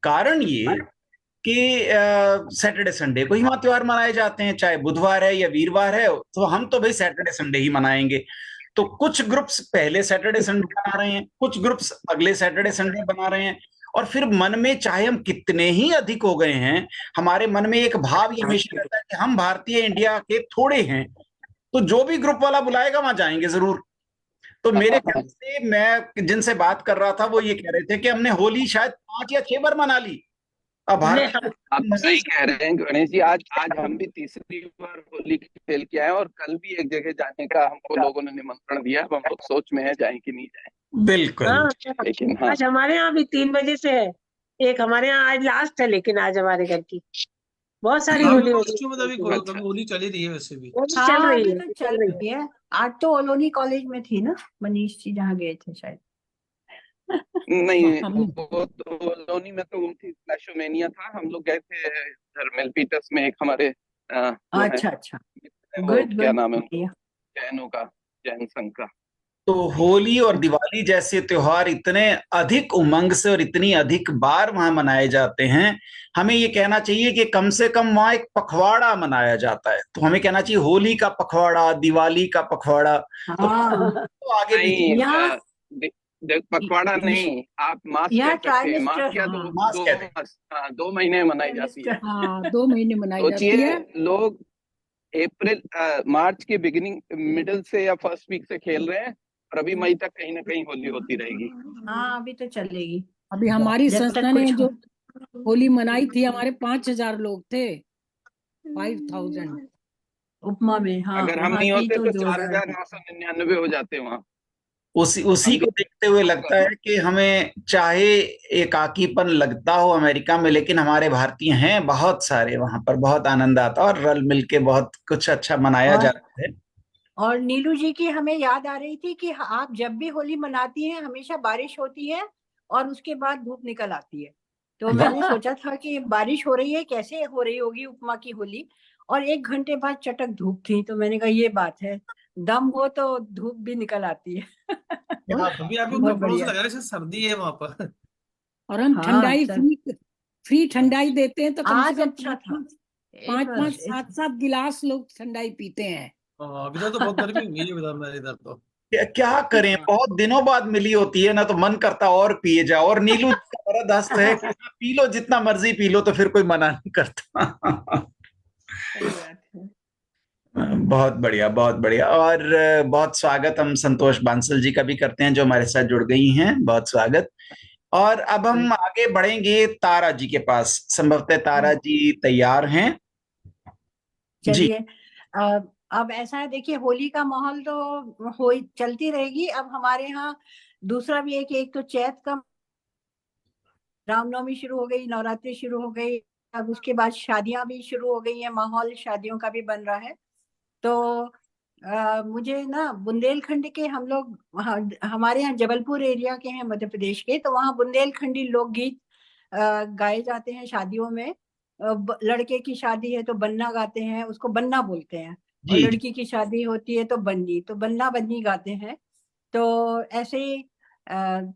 कारण ये कि सैटरडे संडे को ही वहां त्योहार मनाए जाते हैं, चाहे बुधवार है या वीरवार है, तो हम तो भाई सैटरडे संडे ही मनाएंगे। तो कुछ ग्रुप्स पहले सैटरडे संडे बना रहे हैं, कुछ ग्रुप्स अगले सैटरडे संडे बना रहे हैं। और फिर मन में चाहे हम कितने ही अधिक हो गए हैं, हमारे मन में एक भाव ये हमेशा रहता है कि हम भारतीय इंडिया के थोड़े हैं, तो जो भी ग्रुप वाला बुलाएगा वहां जाएंगे जरूर। तो मेरे ख्याल से मैं जिनसे बात कर रहा था वो ये कह रहे थे कि हमने होली शायद 5 या 6 बार मना ली। अब भारत आप सही कह रहे हैं गणेश जी। आज आज हम भी तीसरी बार होली खेल के आए, और कल भी एक जगह जाने का हमको लोगों ने निमंत्रण दिया। अब हम लोग सोच में है जाए कि नहीं जाए। बिल्कुल। लेकिन हाँ, आज हमारे यहाँ भी 3 बजे से है। एक हमारे यहाँ आज लास्ट है, लेकिन आज हमारे घर की बहुत सारी होली हो बच्चों में तो अभी अच्छा। कभी होली चली रही है वैसे भी। चल रही अभी है, तो चल रही है। आज तो ओलोनी कॉलेज में थी ना, मनीष जी जहाँ गए थे शायद। नहीं, हम वो तो लोनी में तो वो थी, फ्लैशोमेनिया था। हम लोग गए थे इधर मेलपीटर्स में, एक हमारे वो है, अच्छा अच्छा, वो गुड क्या गुड। नाम है उनको, जैनों का, जैन संघ का। तो होली और दिवाली जैसे त्योहार इतने अधिक उमंग से और इतनी अधिक बार वहां मनाए जाते हैं, हमें ये कहना चाहिए कि कम से कम वहां एक पखवाड़ा मनाया जाता है। तो हमें कहना चाहिए होली का पखवाड़ा, दिवाली का पखवाड़ा। तो हाँ, आगे नहीं, भी यहाँ पखवाड़ा नहीं, आप मास यहाँ कह सकते हैं। मास ट्राइमेस्टर, क्या, हाँ, मास कहते हैं। 2 महीने मनाई जाती है। हाँ 2 महीने मनाई जाती सोचिए, है। लोग मार्च के बिगिनिंग, मिडिल से या फर्स्ट वीक से खेल रहे हैं, और अभी मई तक कहीं ना कहीं होली होती रहेगी। हाँ अभी तो चलेगी अभी हमारी जब तक संस्था ने कुछ जो होली मनाई थी, हमारे 5,000 लोग थे, 5,000। उपमा में। हाँ, अगर हम वहाँ नहीं की होते तो तो जोरदार थी। 4,999 हो जाते वहां। उसी हम भी को देखते हुए लगता है कि हमें चाहे एकाकीपन लगता हो अमेरिका में, लेकिन हमारे भारतीय हैं बहुत सारे वहां पर, बहुत आनंद आता है और रल मिल के बहुत कुछ अच्छा मनाया और जाता है। और नीलू जी की हमें याद आ रही थी कि आप जब भी होली मनाती हैं हमेशा बारिश होती है और उसके बाद धूप निकल आती है। तो मैंने सोचा था कि बारिश हो रही है, कैसे हो रही होगी उपमा की होली, और 1 घंटे बाद चटक धूप थी। तो मैंने कहा ये बात है, दम हो तो धूप भी निकल आती है। क्या अभी आपको बहुत कपड़ों से बढ़िया। लग रहा है जैसे सर्दी है वहां पर। और हम हाँ ठंडाई सर, फ्री ठंडाई देते हैं, तो कम से आज कम अच्छा था। पाँच इट पाँच वाज 7-7 गिलास लोग ठंडाई पीते हैं। हाँ, अभी तो बहुत गर्मी हुई है इधर, मेरे इधर तो। क्या करें, बहुत दिनों बाद मिली होती है ना, तो मन करता और पिए जाओ। और नीलू जी का बड़ा दस्त है कि हाँ, पी लो जितना मर्जी पी लो, तो फिर कोई मना नहीं करता। सही बात है। बहुत बढ़िया, बहुत बढ़िया। और बहुत स्वागत हम संतोष बांसल जी का भी करते हैं, जो हमारे साथ जुड़ गई हैं। बहुत स्वागत। और अब हम आगे बढ़ेंगे तारा जी के पास। संभवतः तारा जी तैयार हैं जी। चलिए, अब ऐसा है, देखिए होली का माहौल तो हो चलती रहेगी। अब हमारे यहाँ दूसरा भी एक तो चैत का रामनवमी शुरू हो गई, नवरात्रि शुरू हो गई, अब उसके बाद शादियां भी शुरू हो गई है, माहौल शादियों का भी बन रहा है। तो मुझे ना बुंदेलखंड के, हम लोग हमारे यहाँ जबलपुर एरिया के हैं मध्य प्रदेश के, तो वहाँ बुंदेलखंडी लोकगीत गाए जाते हैं शादियों में। लड़के की शादी है तो बन्ना गाते हैं, उसको बन्ना बोलते हैं, और जी लड़की की शादी होती है तो बन्नी, तो बन्ना बन्नी गाते हैं। तो ऐसे ही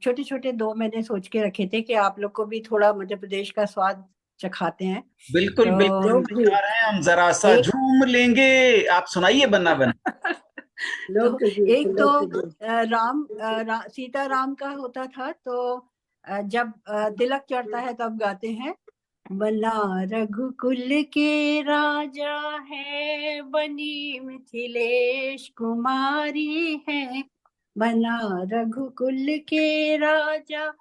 छोटे छोटे दो मैंने सोच के रखे थे कि आप लोग को भी थोड़ा मध्य प्रदेश का स्वाद चखाते हैं। बिल्कुल बिल्कुल, हम तो तैयार हैं, हम जरा सा एक झूम लेंगे। आप सुनाइए बन्ना बन्ना। तो एक तो सीता राम का होता था, तो जब तिलक चढ़ता है तब गाते हैं, बना रघुकुल के राजा है, बनी मिथिलेश कुमारी है। बना रघुकुल के राजा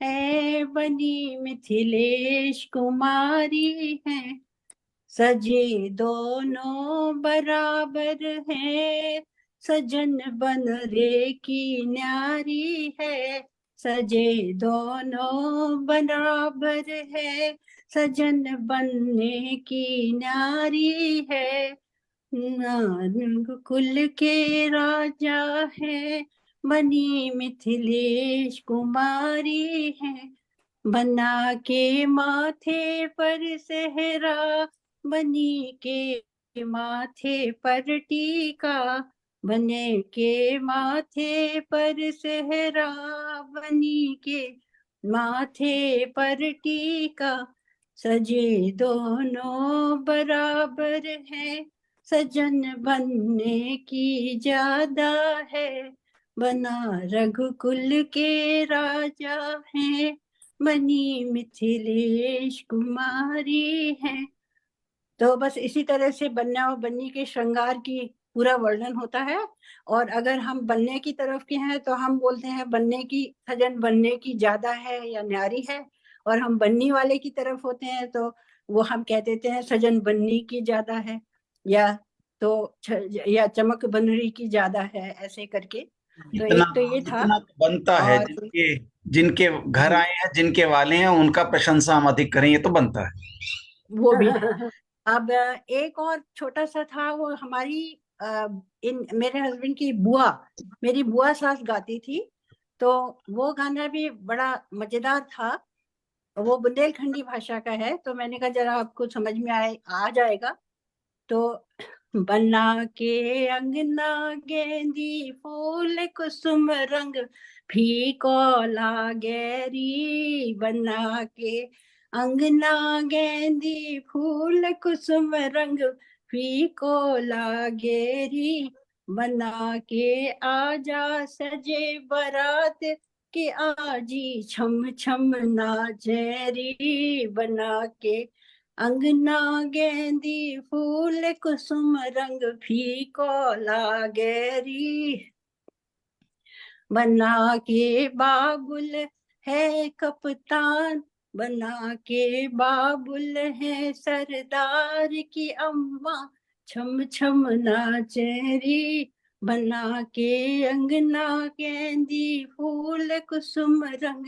है, बनी मिथिलेश कुमारी है। सजे दोनों बराबर है, सजन बन रे की न्यारी है। सजे दोनों बराबर है, सजन बनने की नारी है। कुल के राजा है, बनी मिथिलेश कुमारी है। बना के माथे पर सेहरा, बनी के माथे पर टीका। बने के माथे पर सेहरा, बनी के माथे पर टीका। सजे दोनों बराबर है, सजन बनने की ज्यादा है। बना रघुकुल के राजा है, बनी मिथिलेश कुमारी है। तो बस इसी तरह से बन्ना और बन्नी के श्रृंगार की पूरा वर्णन होता है। और अगर हम बनने की तरफ के हैं तो हम बोलते हैं बनने की, सजन बनने की ज्यादा है या न्यारी है। और हम बन्नी वाले की तरफ होते हैं तो वो हम कह देते हैं सजन बन्नी की ज्यादा है, या तो या चमक बनरी की ज्यादा है, ऐसे करके। तो इतना एक तो ये था। इतना तो बनता है, और जिनके जिनके घर आए हैं, जिनके वाले हैं, उनका प्रशंसा हम अधिक करें, ये तो बनता है। वो भी है। अब एक और छोटा सा था, वो हमारी मेरे हस्बैंड की बुआ, मेरी बुआ सास गाती थी, तो वो गाना भी बड़ा मजेदार था। वो बुंदेलखंडी भाषा का है, तो मैंने कहा जरा आपको समझ में आ जाएगा। तो बना के अंगना गेंदी फूल कुसुम रंग, फीको लागेरी। बना के अंगना गेंदी फूल कुसुम रंग, फीको लागेरी। बना के आजा सजे बरात, के आजी छम छम नाचेरी। बना के अंगना गेंदी फूल कुसुम रंग, फीको लागेरी। बना के बाबुल है कप्तान, बना के बाबुल है सरदार की अम्मा, छम छम नाचेरी। बना के अंगना गेंदी फूल कुसुम रंग,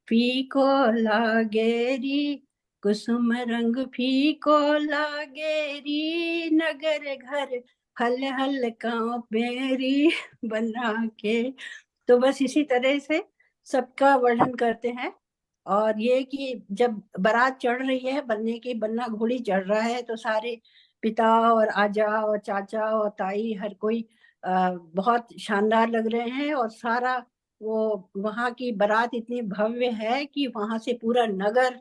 फीको लागेरी। कुसुम रंग फीको लागेरी, नगर घर हल हल कांपेरी। बना के, तो बस इसी तरह से सबका वर्णन करते हैं। और ये कि जब बारात चढ़ रही है, बनने की, बन्ना घोड़ी चढ़ रहा है, तो सारे पिता और आजा और चाचा और ताई हर कोई बहुत शानदार लग रहे हैं। और सारा वो वहाँ की बारात इतनी भव्य है कि वहां से पूरा नगर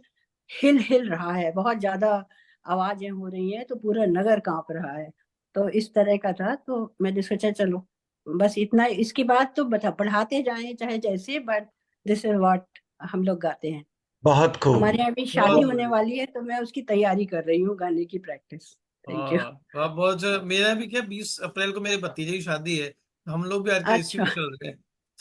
हिल हिल रहा है, बहुत ज्यादा आवाजें हो रही हैं, तो पूरा नगर कांप रहा है। तो इस तरह का था, तो मैंने सोचा चलो बस इतना, इसके बाद तो बढ़ाते जाएं चाहे जैसे, बट दिस इज व्हाट हम लोग गाते हैं। बहुत खूब। हमारे यहाँ भी शादी बहुत होने बढ़िया। वाली है, तो मैं उसकी तैयारी कर रही हूँ, गाने की प्रैक्टिस। Thank you. आप बहुत मेरा भी क्या 20 अप्रैल को मेरे भतीजे की शादी है, हम लोग भी आजकल इसी अच्छा। में चल रहे हैं।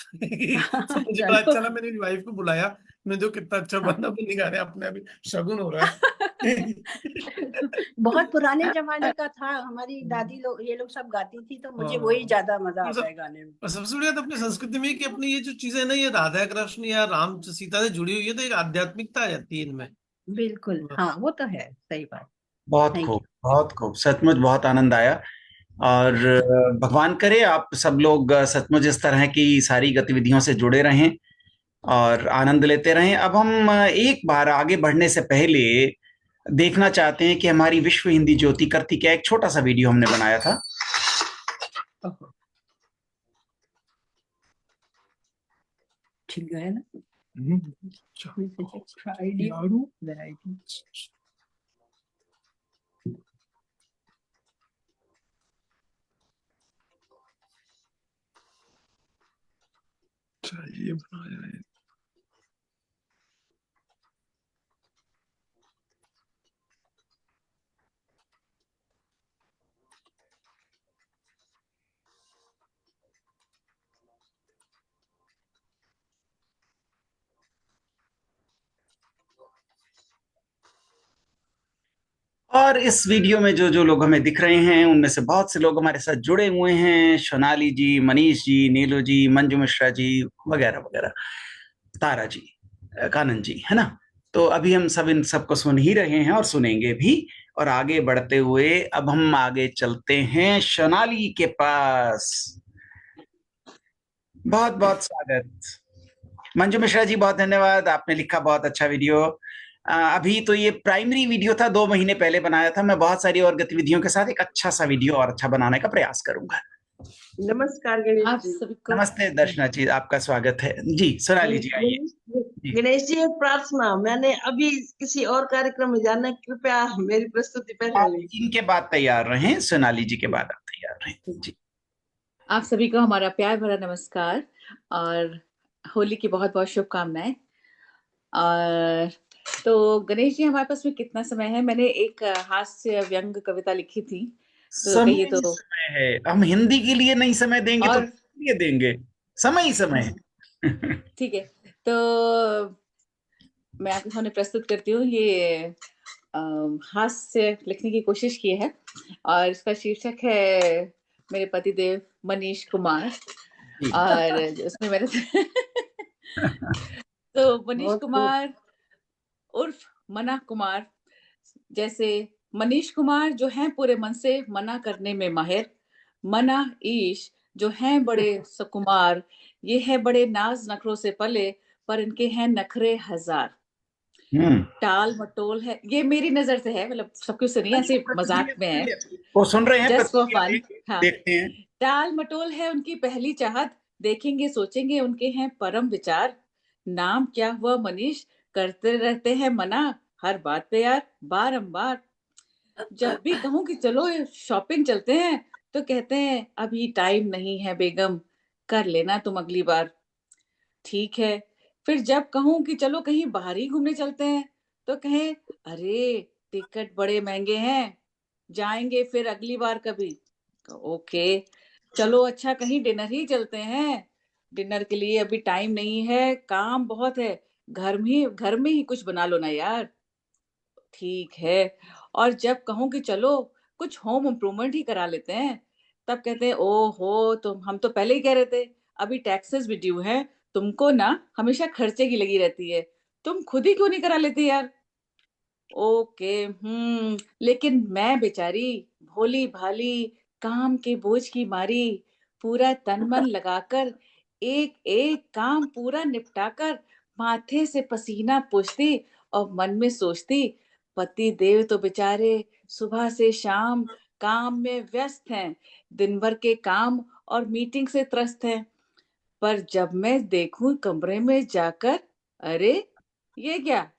तो मुझे बड़ा चलो। अच्छा लगा, मैंने वाइफ को बुलाया, में जो कितना अच्छा बंदा भी निकाल रहे अपने अभी शगुन हो रहा है। बहुत पुराने जमाने का था, हमारी दादी लोग ये लोग सब गाती थी, तो मुझे वही ज्यादा मजा आता है गाने में। और सबसे बढ़िया तो अपनी संस्कृति में कि अपनी ये जो चीजें है ना, ये राधा कृष्ण या राम सीता से जुड़ी हुई है, तो एक आध्यात्मिकता आ जाती है इनमें। बिल्कुल, हाँ वो तो है, सही बात। बहुत थैंक खूब, यू। बहुत खूब, सचमुच बहुत आनंद आया। और भगवान करे आप सब लोग सचमुच इस तरह की सारी गतिविधियों से जुड़े रहें और आनंद लेते रहें। अब हम एक बार आगे बढ़ने से पहले देखना चाहते हैं कि हमारी विश्व हिंदी ज्योति करती क्या। एक छोटा सा वीडियो हमने बनाया था। ठीक है ना। ये बनाया है। और इस वीडियो में जो जो लोग हमें दिख रहे हैं उनमें से बहुत से लोग हमारे साथ जुड़े हुए हैं। सोनाली जी, मनीष जी, नीलू जी, मंजू मिश्रा जी वगैरह वगैरह, तारा जी, कानन जी, है ना। तो अभी हम सब इन सबको सुन ही रहे हैं और सुनेंगे भी। और आगे बढ़ते हुए अब हम आगे चलते हैं सोनाली के पास। बहुत बहुत स्वागत। मंजू मिश्रा जी बहुत धन्यवाद, आपने लिखा बहुत अच्छा वीडियो। अभी तो ये प्राइमरी वीडियो था, 2 महीने पहले बनाया था। मैं बहुत सारी और गतिविधियों के साथ एक अच्छा सा वीडियो और अच्छा बनाने का प्रयास करूंगा। नमस्कार गणेश आप जी। सभी को नमस्ते दर्शना जी, आपका स्वागत है जी। सोनाली जी आइए जी। गणेश जी एक प्रार्थना, मैंने अभी किसी और कार्यक्रम में जाना है, कृपया मेरी प्रस्तुति पहले आप ली। इनके बाद तैयार रहें, सोनाली जी के बाद आप तैयार रहें जी। आप सभी को हमारा प्यार भरा नमस्कार और होली की बहुत बहुत शुभकामनाएं। और तो गणेश जी, हमारे पास में कितना समय है? मैंने एक हास्य व्यंग कविता लिखी थी, तो समय कहिए ही तो। समय है, हम हिंदी के लिए नहीं समय देंगे तो और किसके लिए देंगे? समय ही समय है। ठीक है, तो मैं आपके सामने प्रस्तुत करती हूँ। ये हास्य लिखने की कोशिश की है और इसका शीर्षक है मेरे पतिदेव मनीष कुमार। जी। और उसमें मैंने तो मनीष बहुत खूब। कुमार उर्फ मना कुमार, जैसे मनीष कुमार जो हैं पूरे मन से मना करने में माहिर। मना ईश जो हैं बड़े सुकुमार, ये है बड़े नाज नखरों से पले, पर इनके हैं नखरे हजार। हम्म। टाल मटोल है, ये मेरी नजर से है, मतलब सब कुछ नहीं, ऐसे मजाक में है, वो सुन रहे हैं, जस्ट फॉर प्रतिक्रिया फन। देंगे, हाँ, देखते हैं। टाल मटोल है उनकी पहली चाहत, देखेंगे सोचेंगे उनके हैं परम विचार। नाम क्या हुआ मनीष, करते रहते हैं मना हर बात पे यार बारंबार। जब भी कहूं कि चलो शॉपिंग चलते हैं, तो कहते हैं अभी टाइम नहीं है बेगम, कर लेना तुम अगली बार। ठीक है, फिर जब कहूं कि चलो कहीं बाहर ही घूमने चलते हैं, तो कहें अरे टिकट बड़े महंगे हैं, जाएंगे फिर अगली बार कभी। ओके, चलो अच्छा कहीं डिनर ही चलते हैं, डिनर के लिए अभी टाइम नहीं है, काम बहुत है, घर में ही कुछ बना लो ना यार। ठीक है, और जब कहूं कि चलो कुछ होम इम्प्रूवमेंट ही करा लेते हैं, तब कहते हैं ओहो, तुम हम तो पहले ही कह रहे थे, अभी टैक्सेस भी ड्यू हैं, तुमको ना हमेशा खर्चे की लगी रहती है, तुम खुद ही क्यों नहीं करा लेती यार। ओके, लेकिन मैं बेचारी भोली भाली काम के बोझ की मारी, पूरा तन मन लगाकर एक एक काम पूरा निपटाकर माथे से पसीना पोंछती और मन में सोचती, पति देव तो बेचारे सुबह से शाम काम में व्यस्त हैं, दिन भर के काम और मीटिंग से त्रस्त हैं। पर जब मैं देखूं कमरे में जाकर, अरे ये क्या,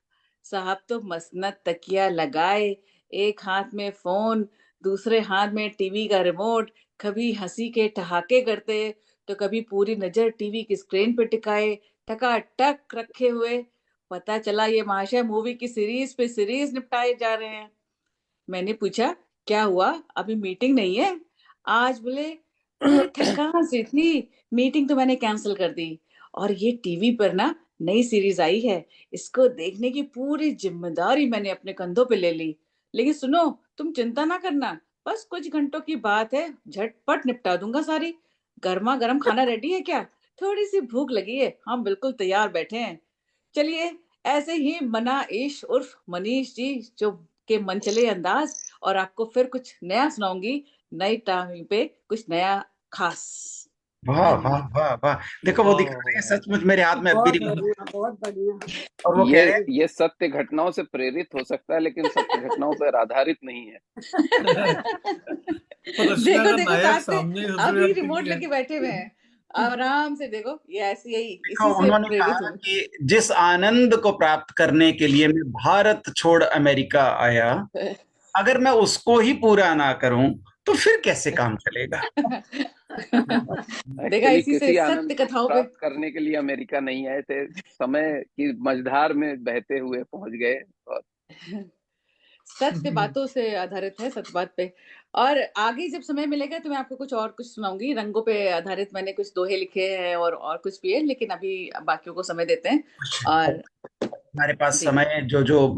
साहब तो मसनद तकिया लगाए, एक हाथ में फोन, दूसरे हाथ में टीवी का रिमोट, कभी हंसी के ठहाके करते, तो कभी पूरी नजर टीवी की स्क्रीन पे टिकाए टकाटक रखे हुए। पता चला ये महाशय मूवी की सीरीज पे सीरीज निपटाए जा रहे हैं। मैंने पूछा क्या हुआ, अभी मीटिंग नहीं है आज? बोले अरे थकान सी थी, मीटिंग तो मैंने कैंसिल कर दी, और ये टीवी पर ना नई सीरीज आई है, इसको देखने की पूरी जिम्मेदारी मैंने अपने कंधों पे ले ली। लेकिन सुनो, तुम चिंता ना करना, बस कुछ घंटों की बात है, झटपट निपटा दूंगा सारी। गर्मा गर्म खाना रेडी है क्या? थोड़ी सी भूख लगी है, हम बिल्कुल तैयार बैठे हैं। चलिए, ऐसे ही मना ईश उर्फ मनीष जी जो के मनचले अंदाज और आपको फिर कुछ नया सुनाऊंगी, नई टाइम पे कुछ नया खास। वाह वाह धन्यवाद। वाह वाह, देखो वो दिखा रहे हैं, सचमुच मेरे हाथ में अभी बहुत रिंग, बढ़िया, बहुत बढ़िया। और वो कह रहे हैं ये सत्य घटनाओं से प्रेरित हो सकता है, लेकिन सत्य घटनाओं पर आधारित नहीं है। पर रचना देखो का देखो नायक साथ में सामने ही सबसे अभी ज्यादा रिमोट टिकी है। लेके बैठे हुए हैं, आराम से देखो, ये ऐसी यही देखो, इसी से उन्होंने प्रेरित कहा हूँ। कि जिस आनंद को प्राप्त करने के लिए मैं भारत छोड़ अमेरिका आया, अगर मैं उसको ही पूरा ना करूं तो फिर कैसे काम चलेगा। देखा, एक्चुअली इसी से किसी आनंद सत्य को कथाओं पे। प्राप्त करने के लिए अमेरिका नहीं आए थे, समय की मझधार में बहते हुए पहुंच गए। और सत्य बातों से आधारित है, सत्य बात पे। और आगे जब समय मिलेगा तो मैं आपको कुछ सुनाऊंगी, रंगों पे आधारित मैंने कुछ दोहे लिखे हैं और कुछ भी है, लेकिन अभी बाकियों को समय देते हैं। और हमारे पास जी समय जो जो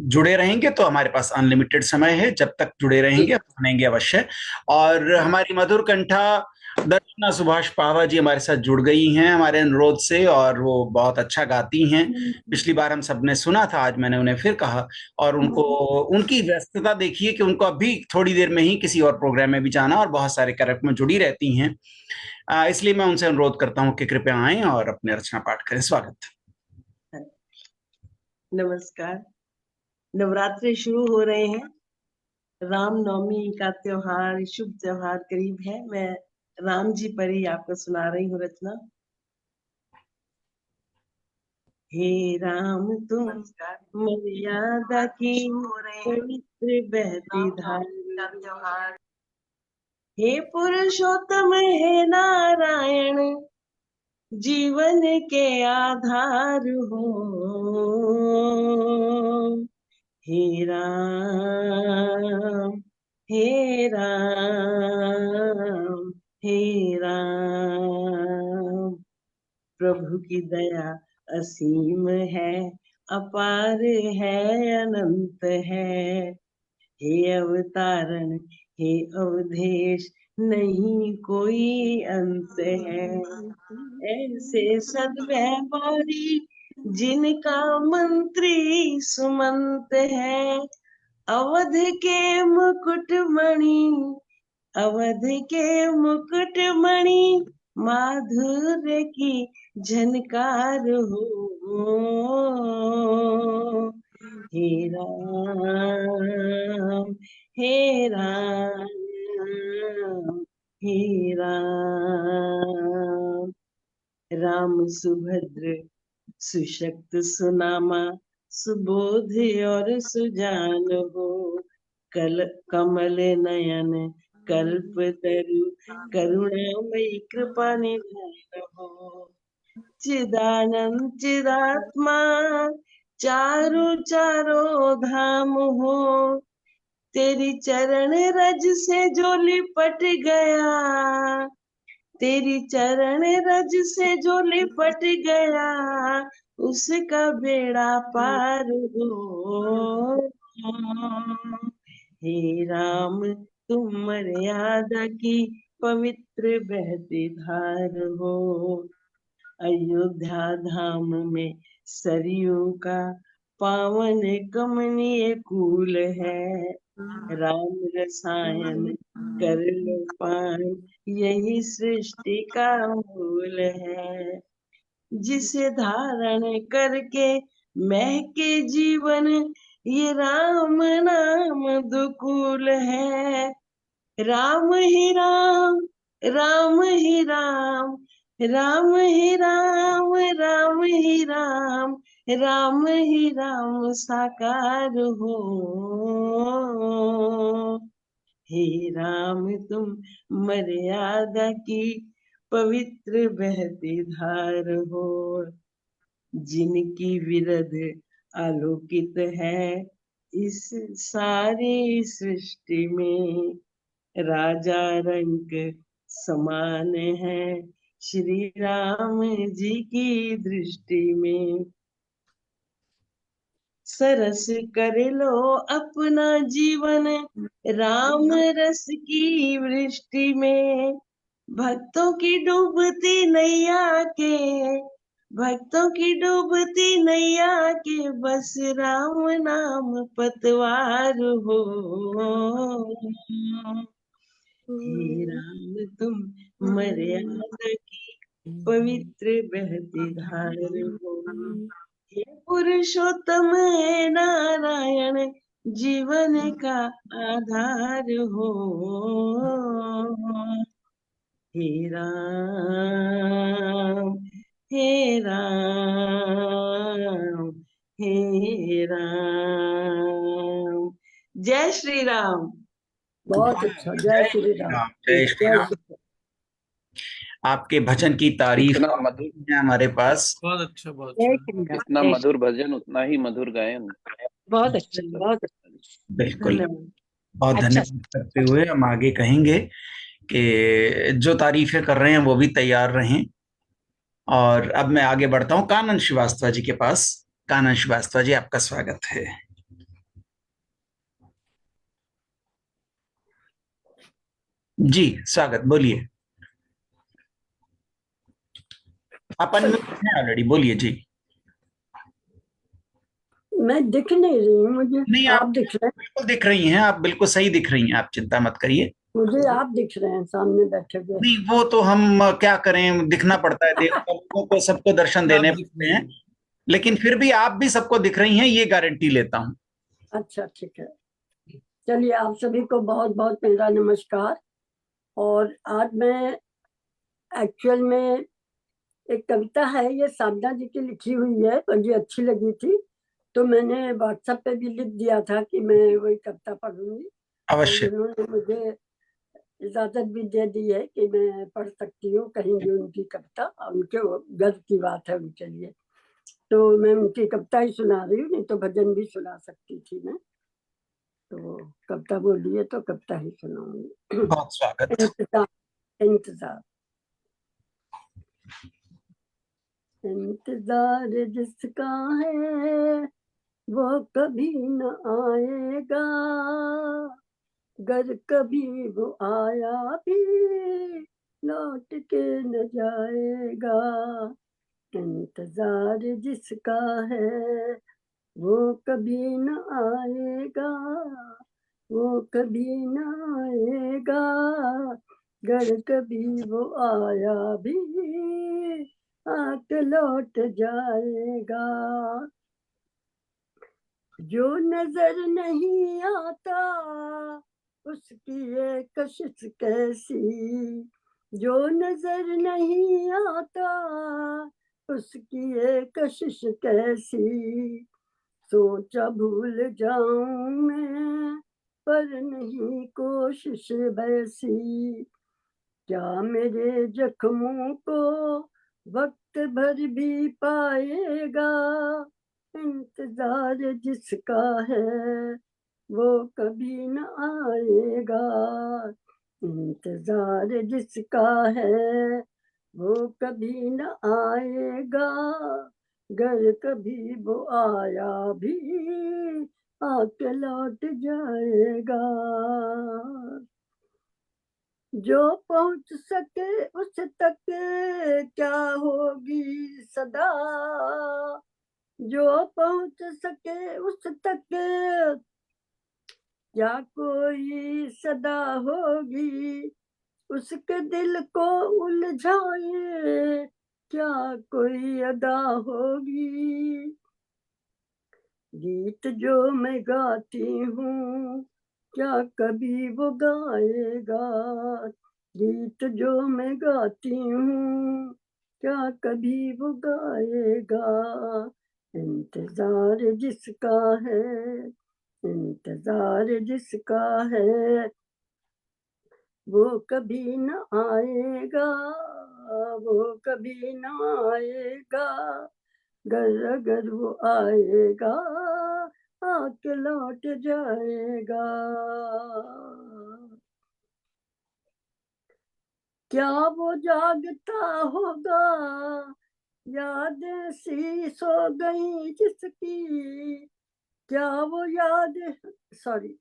जुड़े रहेंगे, तो हमारे पास अनलिमिटेड समय है, जब तक जुड़े जी रहेंगे सुनेंगे अवश्य। और जी हमारी मधुर कंठा दर्शना सुभाष पावा जी हमारे साथ जुड़ गई हैं हमारे अनुरोध से, और वो बहुत अच्छा गाती हैं। पिछली बार हम सबने सुना था, आज मैंने उन्हें फिर कहा। और उनको, उनकी व्यस्तता देखिए कि उनको अभी थोड़ी देर में ही किसी और प्रोग्राम में भी जाना, और बहुत सारे कार्यक्रम में जुड़ी रहती हैं। इसलिए मैं उनसे अनुरोध करता हूँ कि कृपया आएं और अपने रचना पाठ करें। स्वागत। नमस्कार। नवरात्रि शुरू हो रहे हैं, रामनवमी का त्योहार, शुभ त्योहार करीब है। मैं राम जी पर ही आपको सुना रही हूँ रचना। हे राम तुम मर्यादा की पवित्र बहती धार, हे पुरुषोत्तम हे नारायण, जीवन के आधार हो। हे राम, हे राम, हे राम, प्रभु की दया असीम है, अपार है, अनंत है। हे अवतारण, हे अवधेश, नहीं कोई अंत है। ऐसे सद्व्यापारी जिनका मंत्री सुमंत है, अवध के मुकुटमणि, अवध के मुकुटमणि, माधुर्य की झनकार हो। हे राम, हे राम, हे राम, राम सुभद्र सुशक्त सुनामा, सुबोध और सुजान हो। कमल नयन कल्प तरु, करुणामयी कृपा निधान हो। चिदानंद चिदात्मा, चारों चारों धाम हो। तेरी चरण रज से जो लिपट गया, तेरी चरण रज से जो लिपट गया, उसका बेड़ा पार हो। हे राम तुम मर्यादा की पवित्र बहती धार हो। अयोध्या धाम में सरयू का पावन कमनीय कूल है। राम रसायन कर लो पान, यही सृष्टि का मूल है। जिसे धारण करके महके जीवन, ये राम नाम दुकूल है। राम ही राम, राम ही राम, राम ही राम, राम ही राम, राम ही राम साकार हो। हे राम तुम मर्यादा की पवित्र बहती धार हो। जिनकी विरध आलोकित है इस सारी सृष्टि में, राजा रंग समान है श्री राम जी की दृष्टि में। सरस कर लो अपना जीवन राम रस की वृष्टि में। भक्तों की डूबती नैया के, भक्तों की डूबती नैया के, बस राम नाम पतवार हो। हे राम तुम मर्यादा की पवित्र बहती धार हो। हे पुरुषोत्तम है नारायण जीवन का आधार हो। हे राम हे राम हे राम। जय श्री राम। बहुत अच्छा, जय श्री राम। जय श्री राम। आपके भजन की तारीफ इतना मधुर है हमारे पास। बहुत अच्छा, बहुत जय अच्छा। श्री राम। जितना मधुर भजन उतना ही मधुर गायन। बहुत अच्छा, बहुत अच्छा। बिल्कुल, धन्यवाद। बहुत अच्छा। धन्यवाद करते हुए हम आगे कहेंगे कि जो तारीफें कर रहे हैं वो भी तैयार रहें। और अब मैं आगे बढ़ता हूं कानन श्रीवास्तव जी के पास। कानन श्रीवास्तव जी, आपका स्वागत है। जी स्वागत, बोलिए। आप अनम्यूट हैं ऑलरेडी, बोलिए जी। मैं दिख नहीं रही हूँ, मुझे नहीं, आप आप दिख रहे हैं। बिल्कुल दिख रही हैं, आप बिल्कुल सही दिख रही हैं, आप चिंता मत करिए। मुझे आप दिख रहे हैं सामने बैठे हुए। नहीं, वो तो हम क्या करें, दिखना पड़ता है, देवता लोगों को सबको दर्शन आप देने दिख पड़ते रही हैं। हैं। लेकिन फिर भी आप भी सबको दिख रही हैं, ये गारंटी लेता हूं। अच्छा, ठीक है। चलिए, आप सभी को बहुत बहुत मेरा नमस्कार। और आज मैं एक्चुअल में एक कविता है, ये साधना जी की लिखी हुई है, मुझे अच्छी लगी थी तो मैंने व्हाट्सएप पे भी लिख दिया था कि मैं वही कविता पढ़ूंगी। अवश्य। और उन्होंने मुझे इजाजत भी दे दी है कि मैं पढ़ सकती हूँ कहीं भी उनकी कविता, और उनके गर्व की बात है उनके लिए। तो मैं उनकी कविता ही सुना रही हूँ, नहीं तो भजन भी सुना सकती थी मैं। तो कविता बोली है तो कविता ही सुनाऊंगी। बहुत स्वागत। इंतजार इंतजार इंतजार जिसका है वो कभी न आएगा, गर कभी वो आया भी लौट के न जाएगा। इंतजार जिसका है वो कभी न आएगा, वो कभी न आएगा, गर कभी वो आया भी आके लौट जाएगा। जो नजर नहीं आता उसकी ये कशिश कैसी, जो नजर नहीं आता उसकी ये कशिश कैसी। सोचा भूल जाऊं मैं पर नहीं कोशिश वैसी। क्या मेरे जख्मों को वक्त भर भी पाएगा। इंतजार जिसका है वो कभी न आएगा। इंतजार जिसका है वो कभी न आएगा, गर कभी वो आया भी आके लौट जाएगा। जो पहुंच सके उस तक क्या होगी सदा, जो पहुंच सके उस तक क्या कोई सदा होगी। उसके दिल को उलझाए क्या कोई अदा होगी। गीत जो मैं गाती हूँ क्या कभी वो गाएगा। गीत जो मैं गाती हूँ क्या कभी वो गाएगा। इंतजार जिसका है, इंतजार जिसका है वो कभी न आएगा, वो कभी न आएगा, गर अगर वो आएगा आके लौट जाएगा। क्या वो जागता होगा, याद सी सो गई जिसकी, क्या वो याद, सॉरी,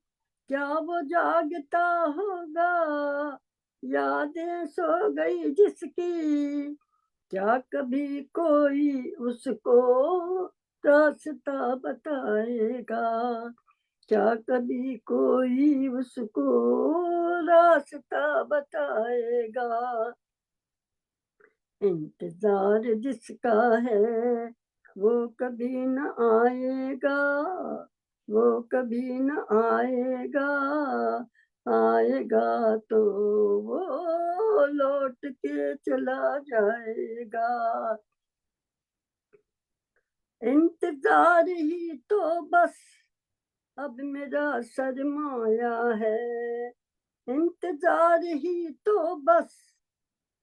क्या वो जागता होगा, यादें सो गई जिसकी, क्या कभी कोई उसको रास्ता बताएगा, क्या कभी कोई उसको रास्ता बताएगा। इंतजार जिसका है वो कभी न आएगा, वो कभी न आएगा, आएगा तो वो लौट के चला जाएगा। इंतजार ही तो बस अब मेरा सरमाया है, इंतजार ही तो बस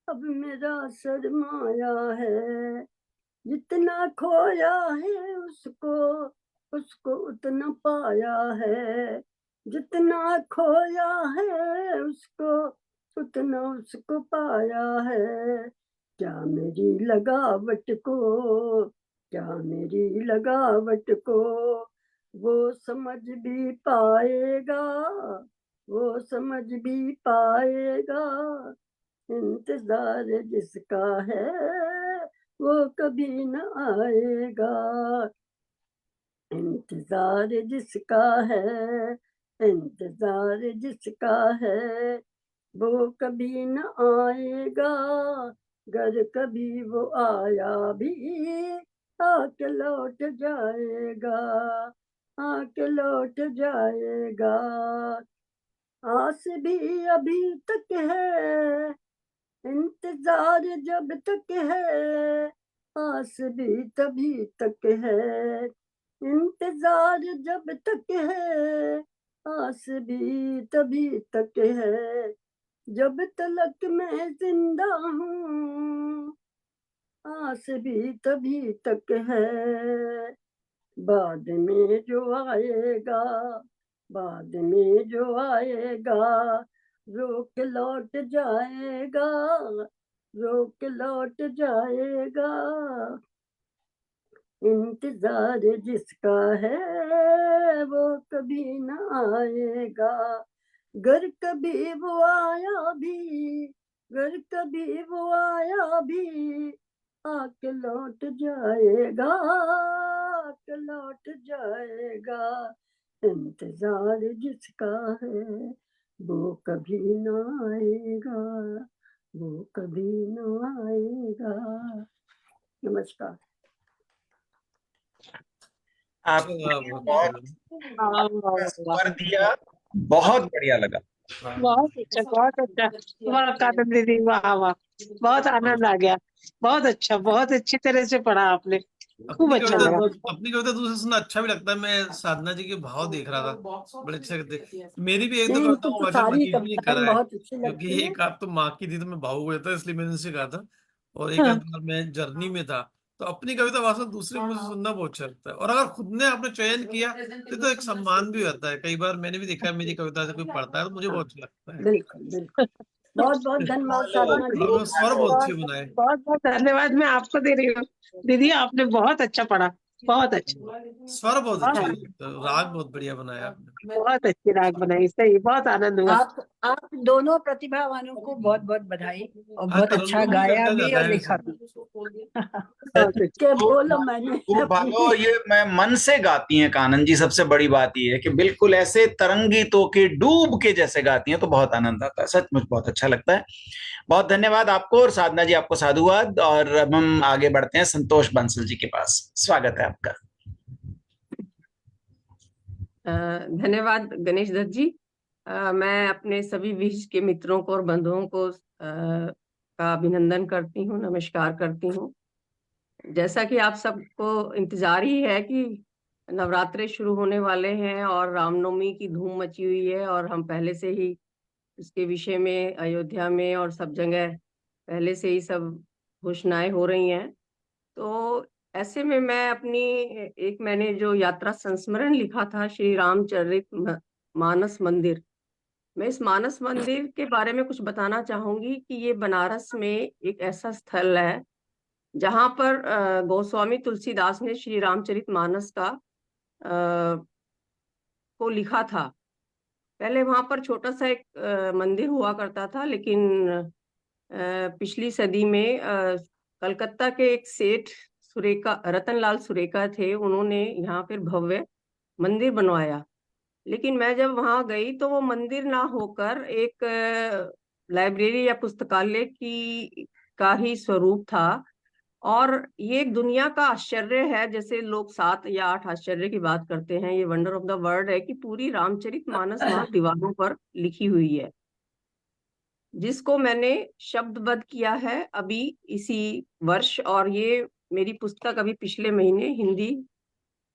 अब मेरा सरमाया है, जितना खोया है उसको उसको उतना पाया है, जितना खोया है उसको उतना उसको पाया है। क्या मेरी लगावट को, क्या मेरी लगावट को वो समझ भी पाएगा, वो समझ भी पाएगा। इंतजार जिसका है वो कभी न आएगा, इंतजार जिसका है, इंतजार जिसका है वो कभी न आएगा, गर कभी वो आया भी आके लौट जाएगा, आके लौट जाएगा। आस भी अभी तक है, इंतजार जब तक है, आस भी तभी तक है, इंतजार जब तक है, आस भी तभी तक है, जब तलक मैं जिंदा हूँ, आस भी तभी तक है। बाद में जो आएगा, बाद में जो आएगा, रोक लौट जाएगा, रोक लौट जाएगा। इंतजार जिसका है वो कभी न आएगा, गर कभी वो आया भी, गर कभी वो आया भी आके लौट जाएगा, आके लौट जाएगा। इंतजार जिसका है वो कभी न आएगा, वो कभी न आएगा। नमस्कार। आपने बहुत वाह वाह वाह स्वर दिया, बहुत बढ़िया लगा। बहुत अच्छा, बहुत अच्छा। वाह कानन दीदी, वाह वाह, बहुत आनंद आ गया। बहुत अच्छा, बहुत अच्छी तरह से पढ़ा आपने, खूब अच्छा लगा। अपनी कविता दूसरे सुनना अच्छा भी लगता है। मैं साधना जी के भाव देख रहा था, बड़े अच्छे लगते। मेरी भी एक दो नहीं, कविता इनको तो वाचन सारी मनीष जी ने कविताएं करा है, बहुत अच्छी क्योंकि लगती हैं। एक आध तो माँ की थी तो मैं भावुक हो जाता, इसलिए मैंने उनसे कहा था। और एक हाँ, आध बार मैं जर्नी में था, तो अपनी कविता वाचन दूसरे मुझे सुनना बहुत अच्छा लगता है। और अगर खुद ने आपने चयन किया तो एक सम्मान भी होता है। कई बार मैंने भी देखा है, मेरी कविता से कोई पढ़ता है तो मुझे बहुत अच्छा लगता है। बिल्कुल बिल्कुल। बहुत बहुत धन्यवाद साधना जी। और स्वर बहुत अच्छे बहुत बनाए। बहुत बहुत धन्यवाद मैं आपको दे रही हूँ दीदी, आपने बहुत अच्छा पढ़ा, बहुत अच्छा। स्वर बहुत बहुत अच्छे आनंद, हैं, तो राग बहुत बढ़िया बनाया आपने। बहुत अच्छी राग बनाई, सही, बहुत आनंद हुआ। आप दोनों प्रतिभावानों को बहुत बहुत बधाई, और हाँ, बहुत अच्छा तरन्नुम भी गाया करता भी जाता और है लिखा वैसे। भी। बहुत अच्छा। के तो बोला मैंने खूब भालो, ये मैं मन से गाती हैं कानन जी। सबसे बड़ी बात ये है कि बिल्कुल ऐसे तरंगितों के डूब के जैसे गाती हैं, तो बहुत आनंद आता है, सचमुच बहुत अच्छा लगता है। बहुत धन्यवाद आपको, और साधना जी आपको साधुवाद। और अब हम आगे बढ़ते हैं संतोष बंसल जी के पास। स्वागत है आपका। धन्यवाद गणेश दत्त जी। मैं अपने सभी विशिष्ट के मित्रों को और बंधुओं को का अभिनंदन करती हूँ, नमस्कार करती हूँ। जैसा कि आप सबको इंतजार ही है कि नवरात्रे शुरू होने वाले हैं और रामनवमी की धूम मची हुई है, और हम पहले से ही इसके विषय में अयोध्या में और सब जगह पहले से ही सब घोषणाएं हो रही हैं। तो ऐसे में मैं अपनी मैंने जो यात्रा संस्मरण लिखा था, श्री रामचरित मानस मंदिर, मैं इस मानस मंदिर के बारे में कुछ बताना चाहूंगी कि ये बनारस में एक ऐसा स्थल है जहां पर गोस्वामी तुलसीदास ने श्री रामचरितमानस का को लिखा था। पहले वहां पर छोटा सा एक मंदिर हुआ करता था, लेकिन पिछली सदी में कलकत्ता के एक सेठ सुरेखा रतनलाल सुरेखा थे, उन्होंने यहाँ पर भव्य मंदिर बनवाया। लेकिन मैं जब वहां गई तो वो मंदिर ना होकर एक लाइब्रेरी या पुस्तकालय की का ही स्वरूप था। और ये एक दुनिया का आश्चर्य है, जैसे लोग 7 या 8 आश्चर्य की बात करते हैं, ये वंडर ऑफ द वर्ल्ड है कि पूरी रामचरितमानस वहां दीवारों पर लिखी हुई है, जिसको मैंने शब्दबद्ध किया है अभी इसी वर्ष। और ये मेरी पुस्तक अभी पिछले महीने हिंदी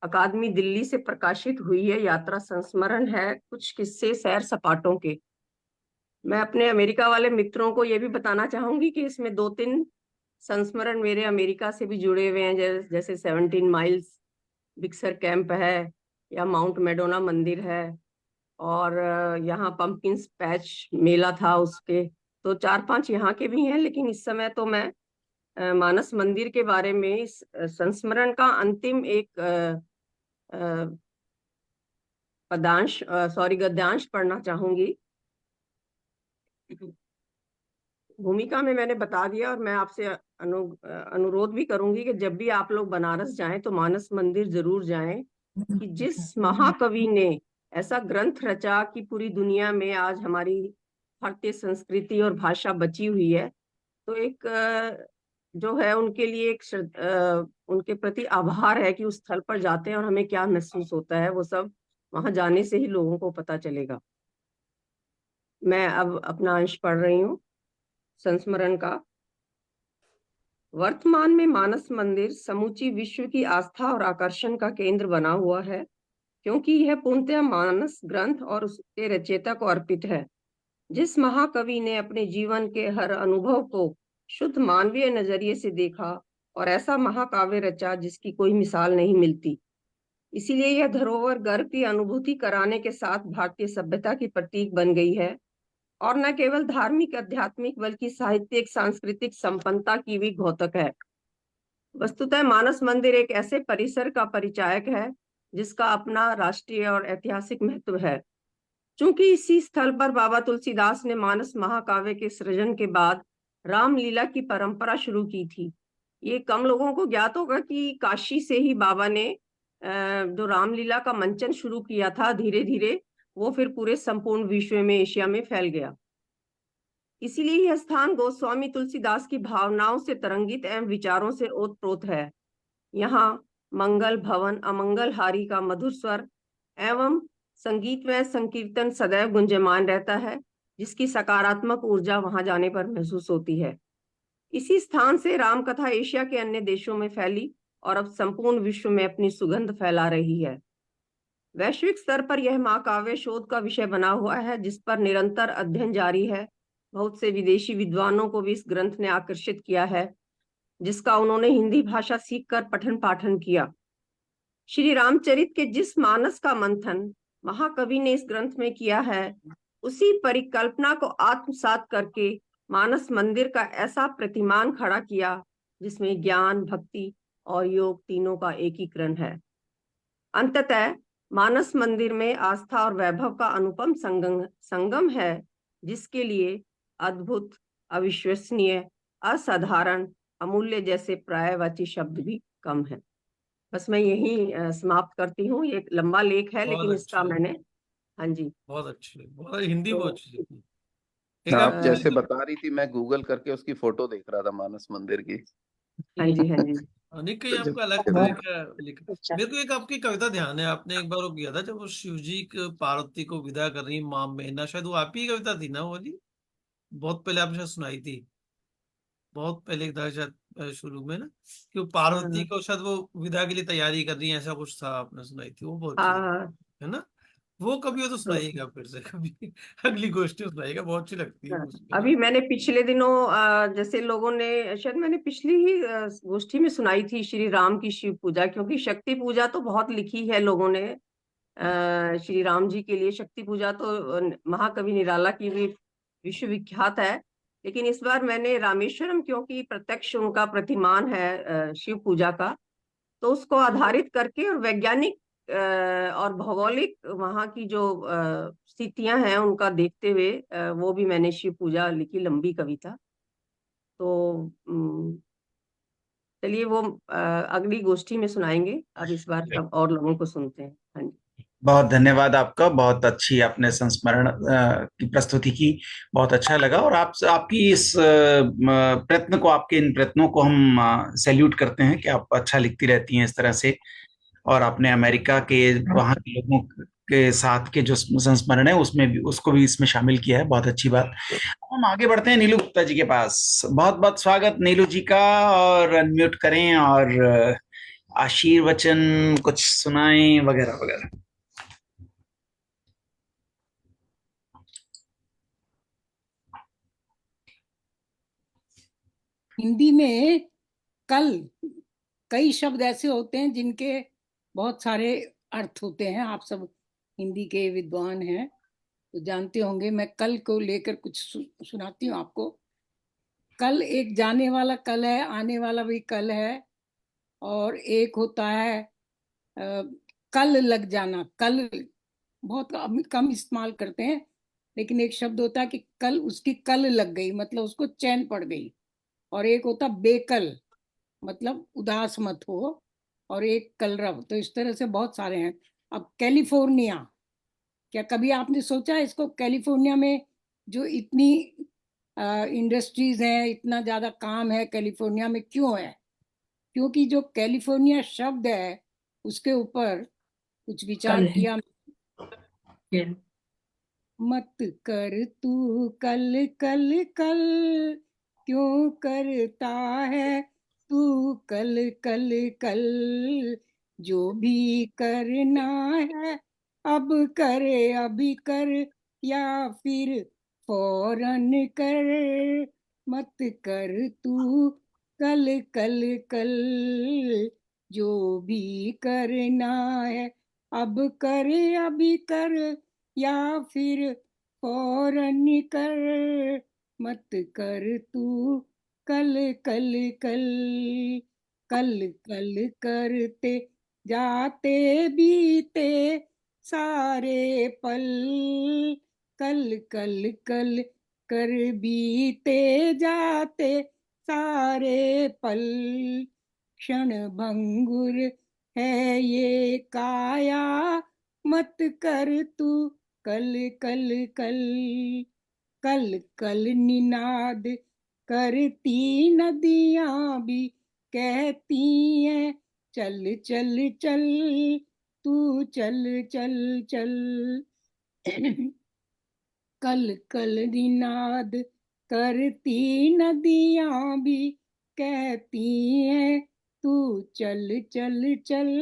अकादमी दिल्ली से प्रकाशित हुई है। यात्रा संस्मरण है, कुछ किस्से सैर सपाटों के। मैं अपने अमेरिका वाले मित्रों को ये भी बताना चाहूंगी कि इसमें 2-3 संस्मरण मेरे अमेरिका से भी जुड़े हुए हैं, जैसे 17 माइल्स बिक्सर कैंप है, या माउंट मेडोना मंदिर है, और यहाँ पंपकिंस पैच मेला था उसके। तो 4-5 यहाँ के भी हैं, लेकिन इस समय तो मैं मानस मंदिर के बारे में इस संस्मरण का अंतिम एक गद्यांश पढ़ना चाहूंगी। भूमिका में मैंने बता दिया, और मैं आपसे अनुरोध भी करूंगी कि जब भी आप लोग बनारस जाएं तो मानस मंदिर जरूर जाएं, कि जिस महाकवि ने ऐसा ग्रंथ रचा कि पूरी दुनिया में आज हमारी भारतीय संस्कृति और भाषा बची हुई है, तो एक जो है उनके लिए उनके प्रति आभार है कि उस स्थल पर जाते हैं और हमें क्या महसूस होता है, वो सब वहां जाने से ही लोगों को पता चलेगा। मैं अब अपना अंश पढ़ रही हूँ संस्मरण का। वर्तमान में मानस मंदिर समूची विश्व की आस्था और आकर्षण का केंद्र बना हुआ है, क्योंकि यह पूर्णतः मानस ग्रंथ और उसके रचयिता को अर्पित है, जिस महाकवि ने अपने जीवन के हर अनुभव को शुद्ध मानवीय नजरिए से देखा और ऐसा महाकाव्य रचा जिसकी कोई मिसाल नहीं मिलती। इसीलिए यह धरोहर गर्व की अनुभूति कराने के साथ भारतीय सभ्यता की प्रतीक बन गई है, और न केवल धार्मिक आध्यात्मिक बल्कि साहित्यिक सांस्कृतिक संपन्नता की भी द्योतक है। वस्तुतः मानस मंदिर एक ऐसे परिसर का परिचायक है जिसका अपना राष्ट्रीय और ऐतिहासिक महत्व है। चूंकि इसी स्थल पर बाबा तुलसीदास ने मानस महाकाव्य के सृजन के बाद रामलीला की परंपरा शुरू की थी। ये कम लोगों को ज्ञात होगा कि काशी से ही बाबा ने जो रामलीला का मंचन शुरू किया था, धीरे धीरे वो फिर पूरे संपूर्ण विश्व में, एशिया में फैल गया। इसीलिए यह स्थान गोस्वामी तुलसीदास की भावनाओं से तरंगित एवं विचारों से ओतप्रोत है। यहाँ मंगल भवन अमंगलहारी का मधुर स्वर एवं संगीतमय संकीर्तन सदैव गुंजयमान रहता है, जिसकी सकारात्मक ऊर्जा वहां जाने पर महसूस होती है। इसी स्थान से रामकथा एशिया के अन्य देशों में फैली और अब संपूर्ण विश्व में अपनी सुगंध फैला रही है। वैश्विक स्तर पर यह महाकाव्य शोध का विषय बना हुआ है, जिस पर निरंतर अध्ययन जारी है। बहुत से विदेशी विद्वानों को भी इस ग्रंथ ने आकर्षित किया है, जिसका उन्होंने हिंदी भाषा सीखकर पठन पाठन किया। श्री रामचरित के जिस मानस का मंथन महाकवि ने इस ग्रंथ में किया है, उसी परिकल्पना को आत्मसात करके मानस मंदिर का ऐसा प्रतिमान खड़ा किया जिसमें ज्ञान, भक्ति और योग तीनों का एकीकरण है। अंततः मानस मंदिर में आस्था और वैभव का अनुपम संगम है, जिसके लिए अद्भुत, अविश्वसनीय, असाधारण, अमूल्य जैसे पर्यायवाची शब्द भी कम है। बस मैं यही समाप्त करती हूँ। ये एक लंबा लेख है, लेकिन इसका मैंने हाँ जी बहुत अच्छी, बहुत हिंदी तो, बहुत अच्छी लिखी। एक आप आप जैसे बता रही थी, मैं गूगल करके उसकी फोटो देख रहा था मानस मंदिर की। हाँ जी हाँ जी नहीं, कहीं आपका अलग तरह का लिखा। मेरे को एक आपकी कविता ध्यान है, आपने एक बार वो किया था जब वो शिव जी पार्वती को विदा कर रही मां मेना, शायद वो आप ही कविता थी ना वो वाली? बहुत पहले आपने शायद सुनाई थी, बहुत पहले एक था शायद शुरू में ना, कि वो पार्वती को शायद वो विदा के लिए तैयारी कर रही है, ऐसा कुछ था, आपने सुनाई थी, वो बहुत अच्छी है ना। वो कभी हो तो सुनाइएगा फिर से कभी, अगली गोष्ठी सुनाइएगा, बहुत अच्छी लगती है उसमें। अभी मैंने पिछले दिनों जैसे लोगों ने शायद मैंने पिछली ही गोष्ठी में सुनाई थी श्री राम की शिव पूजा, क्योंकि शक्ति पूजा तो बहुत लिखी है लोगों ने, श्री राम जी के लिए शक्ति पूजा तो महाकवि निराला की भी विश्वविख्यात है, लेकिन इस बार मैंने रामेश्वरम, क्योंकि प्रत्यक्ष उनका प्रतिमान है शिव पूजा का, तो उसको आधारित करके और वैज्ञानिक और भौगोलिक वहाँ की जो स्थितियां हैं उनका देखते हुए वो भी मैंने शिव पूजा लिखी, लंबी कविता। तो चलिए वो अगली गोष्ठी में सुनाएंगे। अब इस बार सब और लोगों को सुनते हैं। हाँ जी, बहुत धन्यवाद आपका, बहुत अच्छी आपने संस्मरण की प्रस्तुति की, बहुत अच्छा लगा। और आपकी इस प्रयत्न को, आपके इन प्रयत्नों को हम सैल्यूट करते हैं कि आप अच्छा लिखती रहती हैं इस तरह से। और आपने अमेरिका के वहाँ के लोगों के साथ के जो संस्मरण है उसमें भी, उसको भी इसमें शामिल किया है, बहुत अच्छी बात। हम आगे बढ़ते हैं नीलू गुप्ता जी के पास। बहुत बहुत स्वागत नीलू जी का, और अनम्यूट करें और आशीर्वचन कुछ सुनाएं वगैरह वगैरह। हिंदी में कल कई शब्द ऐसे होते हैं जिनके बहुत सारे अर्थ होते हैं। आप सब हिंदी के विद्वान हैं तो जानते होंगे। मैं कल को लेकर कुछ सुनाती हूँ आपको। कल एक जाने वाला कल है, आने वाला भी कल है, और एक होता है कल लग जाना। कल बहुत कम इस्तेमाल करते हैं, लेकिन एक शब्द होता है कि कल उसकी कल लग गई, मतलब उसको चैन पड़ गई। और एक होता बेकल, मतलब उदास मत हो, और एक कलरव। तो इस तरह से बहुत सारे हैं। अब कैलिफोर्निया, क्या कभी आपने सोचा इसको? कैलिफोर्निया में जो इतनी इंडस्ट्रीज हैं, इतना ज्यादा काम है, कैलिफोर्निया में क्यों है? क्योंकि जो कैलिफोर्निया शब्द है उसके ऊपर कुछ विचार किया। मत कर तू कल कल कल, क्यों करता है तू कल कल कल, जो भी करना है अब करे, अभी कर या फिर फौरन कर। मत कर तू कल कल कल, जो भी करना है अब करे, अभी कर या फिर फौरन कर। मत कर तू कल कल कल, कल कल करते जाते बीते सारे पल, कल कल कल कर बीते जाते सारे पल। क्षण भंगुर है ये काया, मत कर तू कल कल कल, कल कल निनाद करती नदियां भी कहती हैं चल चल चल, तू चल चल चल। कल कल निनाद करती नदियां भी कहती हैं तू चल चल चल,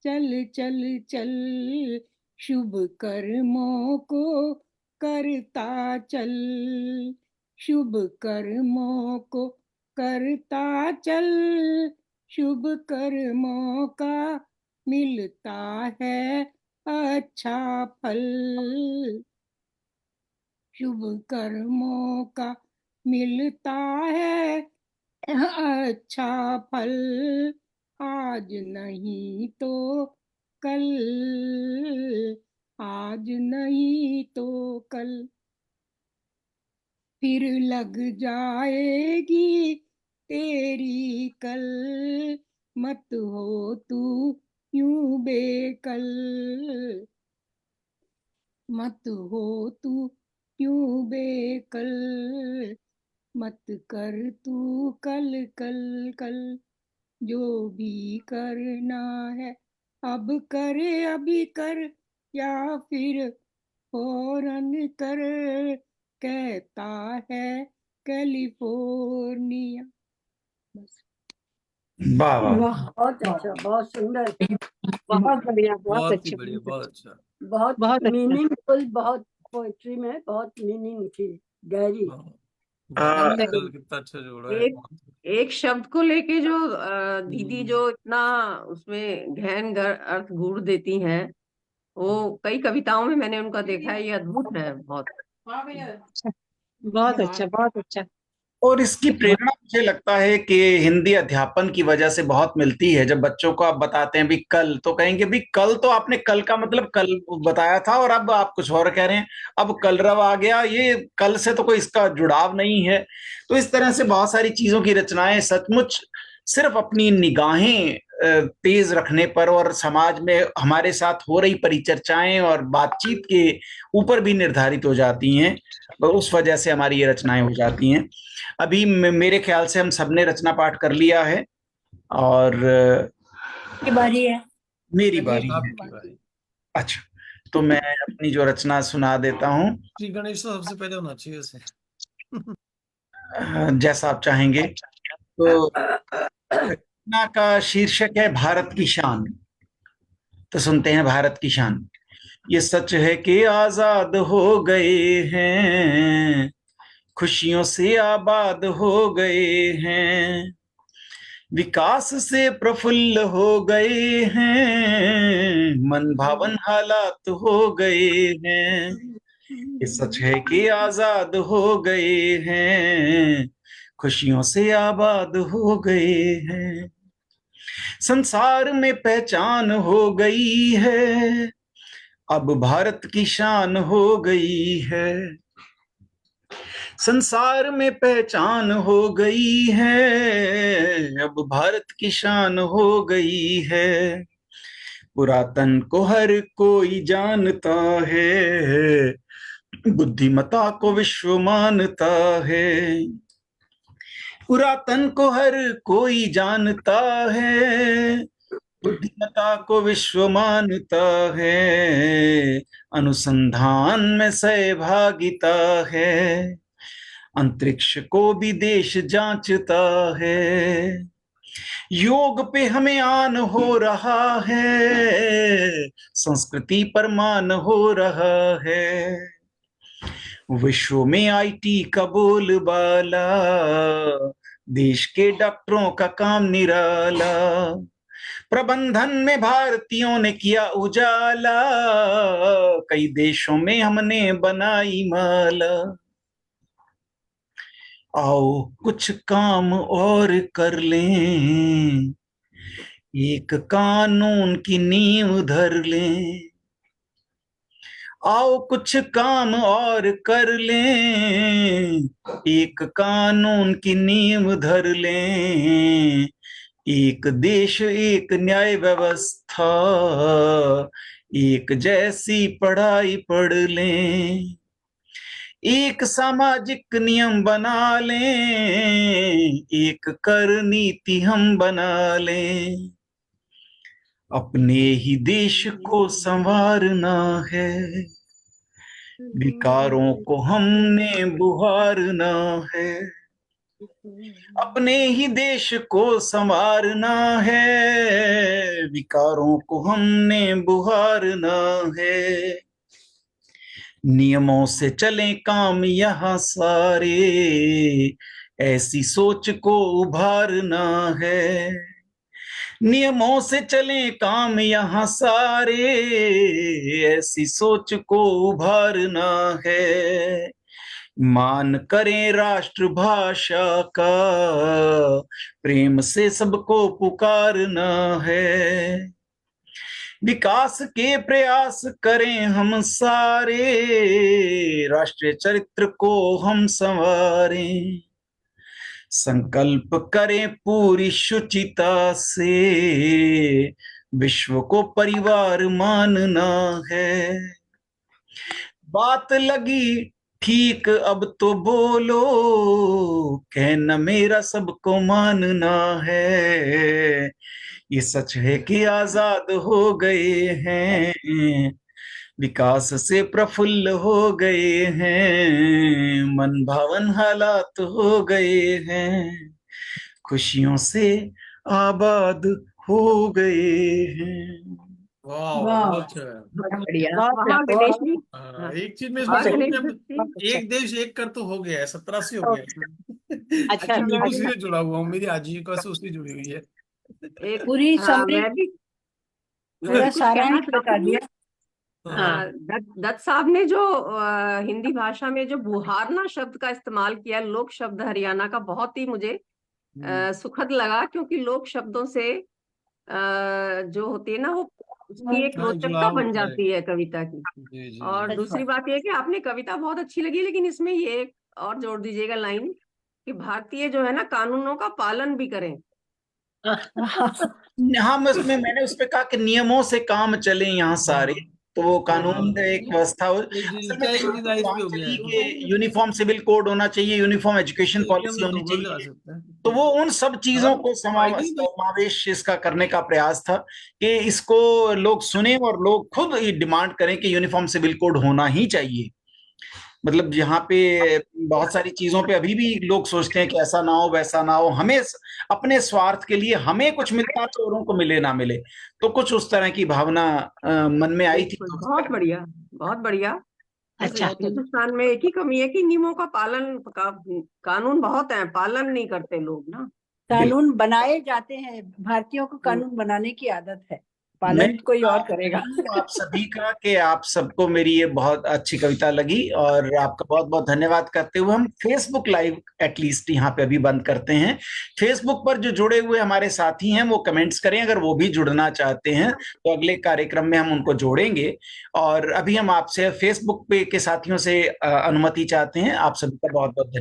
चल चल चल। शुभ कर्मों को करता चल, शुभ कर्मों को करता चल, शुभ कर्मों का मिलता है अच्छा फल। शुभ कर्मों का मिलता है अच्छा फल, आज नहीं तो कल, आज नहीं तो कल फिर लग जाएगी तेरी कल। मत हो तू यूं बेकल, मत हो तू यूं बेकल। मत कर तू कल कल कल, जो भी करना है अब करे, अभी कर या फिर फौरन कर, कहता है कैलिफोर्निया। बस। वाह वाह, बहुत अच्छा, बहुत सुंदर, बहुत बढ़िया, बहुत बहुत ही अच्छे, बढ़िया, बहुत अच्छा। बहुत बहुत अच्छा। मीनिंगफुल, बहुत पोएट्री में बहुत मीनिंग थी, गहरी। कल कितना अच्छा जोड़ा है। एक शब्द को लेके जो दीदी जो इतना उसमें गहन अर्थ गूढ़ देती हैं, वो कई कविताओं में मैंने उनका देखा है, ये अद्भुत है बहुत। बहुत अच्छा, बहुत अच्छा। और इसकी प्रेरणा मुझे लगता है कि हिंदी अध्यापन की वजह से बहुत मिलती है। जब बच्चों को आप बताते हैं भी कल, तो कहेंगे भी कल तो आपने कल का मतलब कल बताया था और अब आप कुछ और कह रहे हैं, अब कलरव आ गया, ये कल से तो कोई इसका जुड़ाव नहीं है। तो इस तरह से बहुत सारी चीजों की रचनाएं सचमुच सिर्फ अपनी निगाहें तेज रखने पर और समाज में हमारे साथ हो रही परिचर्चाएं और बातचीत के ऊपर भी निर्धारित हो जाती हैं, उस वजह से हमारी ये रचनाएं हो जाती हैं। अभी मेरे ख्याल से हम सबने रचना पाठ कर लिया है और की बारी है। मेरी बारी है। आपकी बारी। अच्छा, तो मैं अपनी जो रचना सुना देता हूँ। श्री गणेश तो सबसे पहले होना चाहिए उसे। जैसा आप चाहेंगे। तो रचना का शीर्षक है भारत की शान। तो सुनते हैं भारत की शान। ये सच है कि आजाद हो गए हैं, खुशियों से आबाद हो गए हैं, विकास से प्रफुल्ल हो गए हैं, मन भावन हालात हो गए हैं। ये सच है कि आजाद हो गए हैं, खुशियों से आबाद हो गए हैं, संसार में पहचान हो गई है, अब भारत की शान हो गई है, संसार में पहचान हो गई है, अब भारत की शान हो गई है, पुरातन को हर कोई जानता है, बुद्धिमता को विश्व मानता है, पुरातन को हर कोई जानता है, बुद्धिमता को विश्व मानता है, अनुसंधान में सहभागिता है, अंतरिक्ष को भी देश जांचता है, योग पे हमें आन हो रहा है, संस्कृति पर मान हो रहा है, विश्व में आईटी का बोलबाला, देश के डॉक्टरों का काम निराला, प्रबंधन में भारतीयों ने किया उजाला, कई देशों में हमने बनाई माला, आओ कुछ काम और कर लें, एक कानून की नींव धर लें, आओ कुछ काम और कर लें, एक कानून की नींव धर लें, एक देश एक न्याय व्यवस्था, एक जैसी पढ़ाई पढ़ लें, एक सामाजिक नियम बना लें, एक कर नीति हम बना लें, अपने ही देश को संवारना है, विकारों को हमने बुहारना है, अपने ही देश को संवारना है, विकारों को हमने बुहारना है, नियमों से चले काम यहाँ सारे, ऐसी सोच को उभारना है, नियमों से चले काम यहाँ सारे, ऐसी सोच को उभारना है, मान करें राष्ट्रभाषा का, प्रेम से सबको पुकारना है, विकास के प्रयास करें हम सारे, राष्ट्रीय चरित्र को हम संवारें, संकल्प करें पूरी शुचिता से, विश्व को परिवार मानना है, बात लगी ठीक अब तो बोलो, कहना मेरा सबको मानना है, ये सच है कि आजाद हो गए हैं, विकास से प्रफुल्ल हो गए हैं, मन भावन हालात हो गए हैं, खुशियों से आबाद हो गए हैं। वाह, वाह, बहुत अच्छा है। बहुत बढ़िया। वाह, हाँ, गणेश जी। हाँ, एक चीज में हाँ, इसमें गणेश जब जी। एक देश एक कर तो हो गया है, 87 हो गया है। अच्छा, एक्चुअली मैं अच्छा। उसी से जुड़ा हुआ हूँ, मेरी आजीविका से उसी जुड़ी हुई है। एक पूरी हाँ, समरी मैं भी पूरा कुछ कहना सारांश बता चाहूंगी। दिया। हाँ। दत्त साहब ने जो हिंदी भाषा में जो बुहारना शब्द का इस्तेमाल किया, लोक शब्द हरियाणा का, बहुत ही मुझे सुखद लगा, क्योंकि लोक शब्दों से जो होती है ना, वो उसकी एक हाँ, रोचकता जुड़ाव बन होता है। जाती है कविता की। जी जी और जी। दूसरी बात यह कि आपने कविता बहुत अच्छी लगी, लेकिन इसमें ये एक और जोड़ दीजिएगा लाइन कि भारतीय जो है ना, कानूनों का पालन भी करें। हाँ, मैंने उस पे कहा कि नियमों से काम चले यहाँ सारे, तो वो कानून एक व्यवस्था हो। ये असल में डिजिटाइज जहाँ तक डिवाइस बात पे हो गया चली है। कि यूनिफॉर्म सिविल कोड होना चाहिए, यूनिफॉर्म एजुकेशन ये हम पॉलिसी होनी दो बार लगा चाहिए, सकते हैं। तो वो उन सब चीजों को फायदे ही समावेश इसका करने का प्रयास था कि इसको लोग सुने और लोग खुद ही डिमांड करें कि यूनिफॉर्म सिविल कोड होना ही चाहिए। मतलब जहाँ पे बहुत सारी चीजों पे अभी भी लोग सोचते हैं कि ऐसा ना हो वैसा ना हो, हमें अपने स्वार्थ के लिए हमें कुछ मिलता है तो औरों को मिले ना मिले, तो कुछ उस तरह की भावना मन में आई थी। बिल्कुल, तो बहुत बढ़िया, बहुत बढ़िया। अच्छा। हिंदुस्तान में एक ही कमी है कि नियमों का पालन कानून बहुत है, पालन नहीं करते लोग ना। कानून बनाए जाते हैं, भारतीयों को कानून बनाने की आदत है, मैं पालन कोई और करेगा। आप सभी का कि आप सबको मेरी ये बहुत अच्छी कविता लगी, और आपका बहुत बहुत धन्यवाद करते हुए हम फेसबुक लाइव एटलीस्ट यहाँ पे अभी बंद करते हैं। फेसबुक पर जो जुड़े हुए हमारे साथी हैं वो कमेंट्स करें, अगर वो भी जुड़ना चाहते हैं तो अगले कार्यक्रम में हम उनको जोड़ेंगे। और अभी हम आपसे फेसबुक पे के साथियों से अनुमति चाहते हैं। आप सभी का बहुत बहुत धन्यवाद।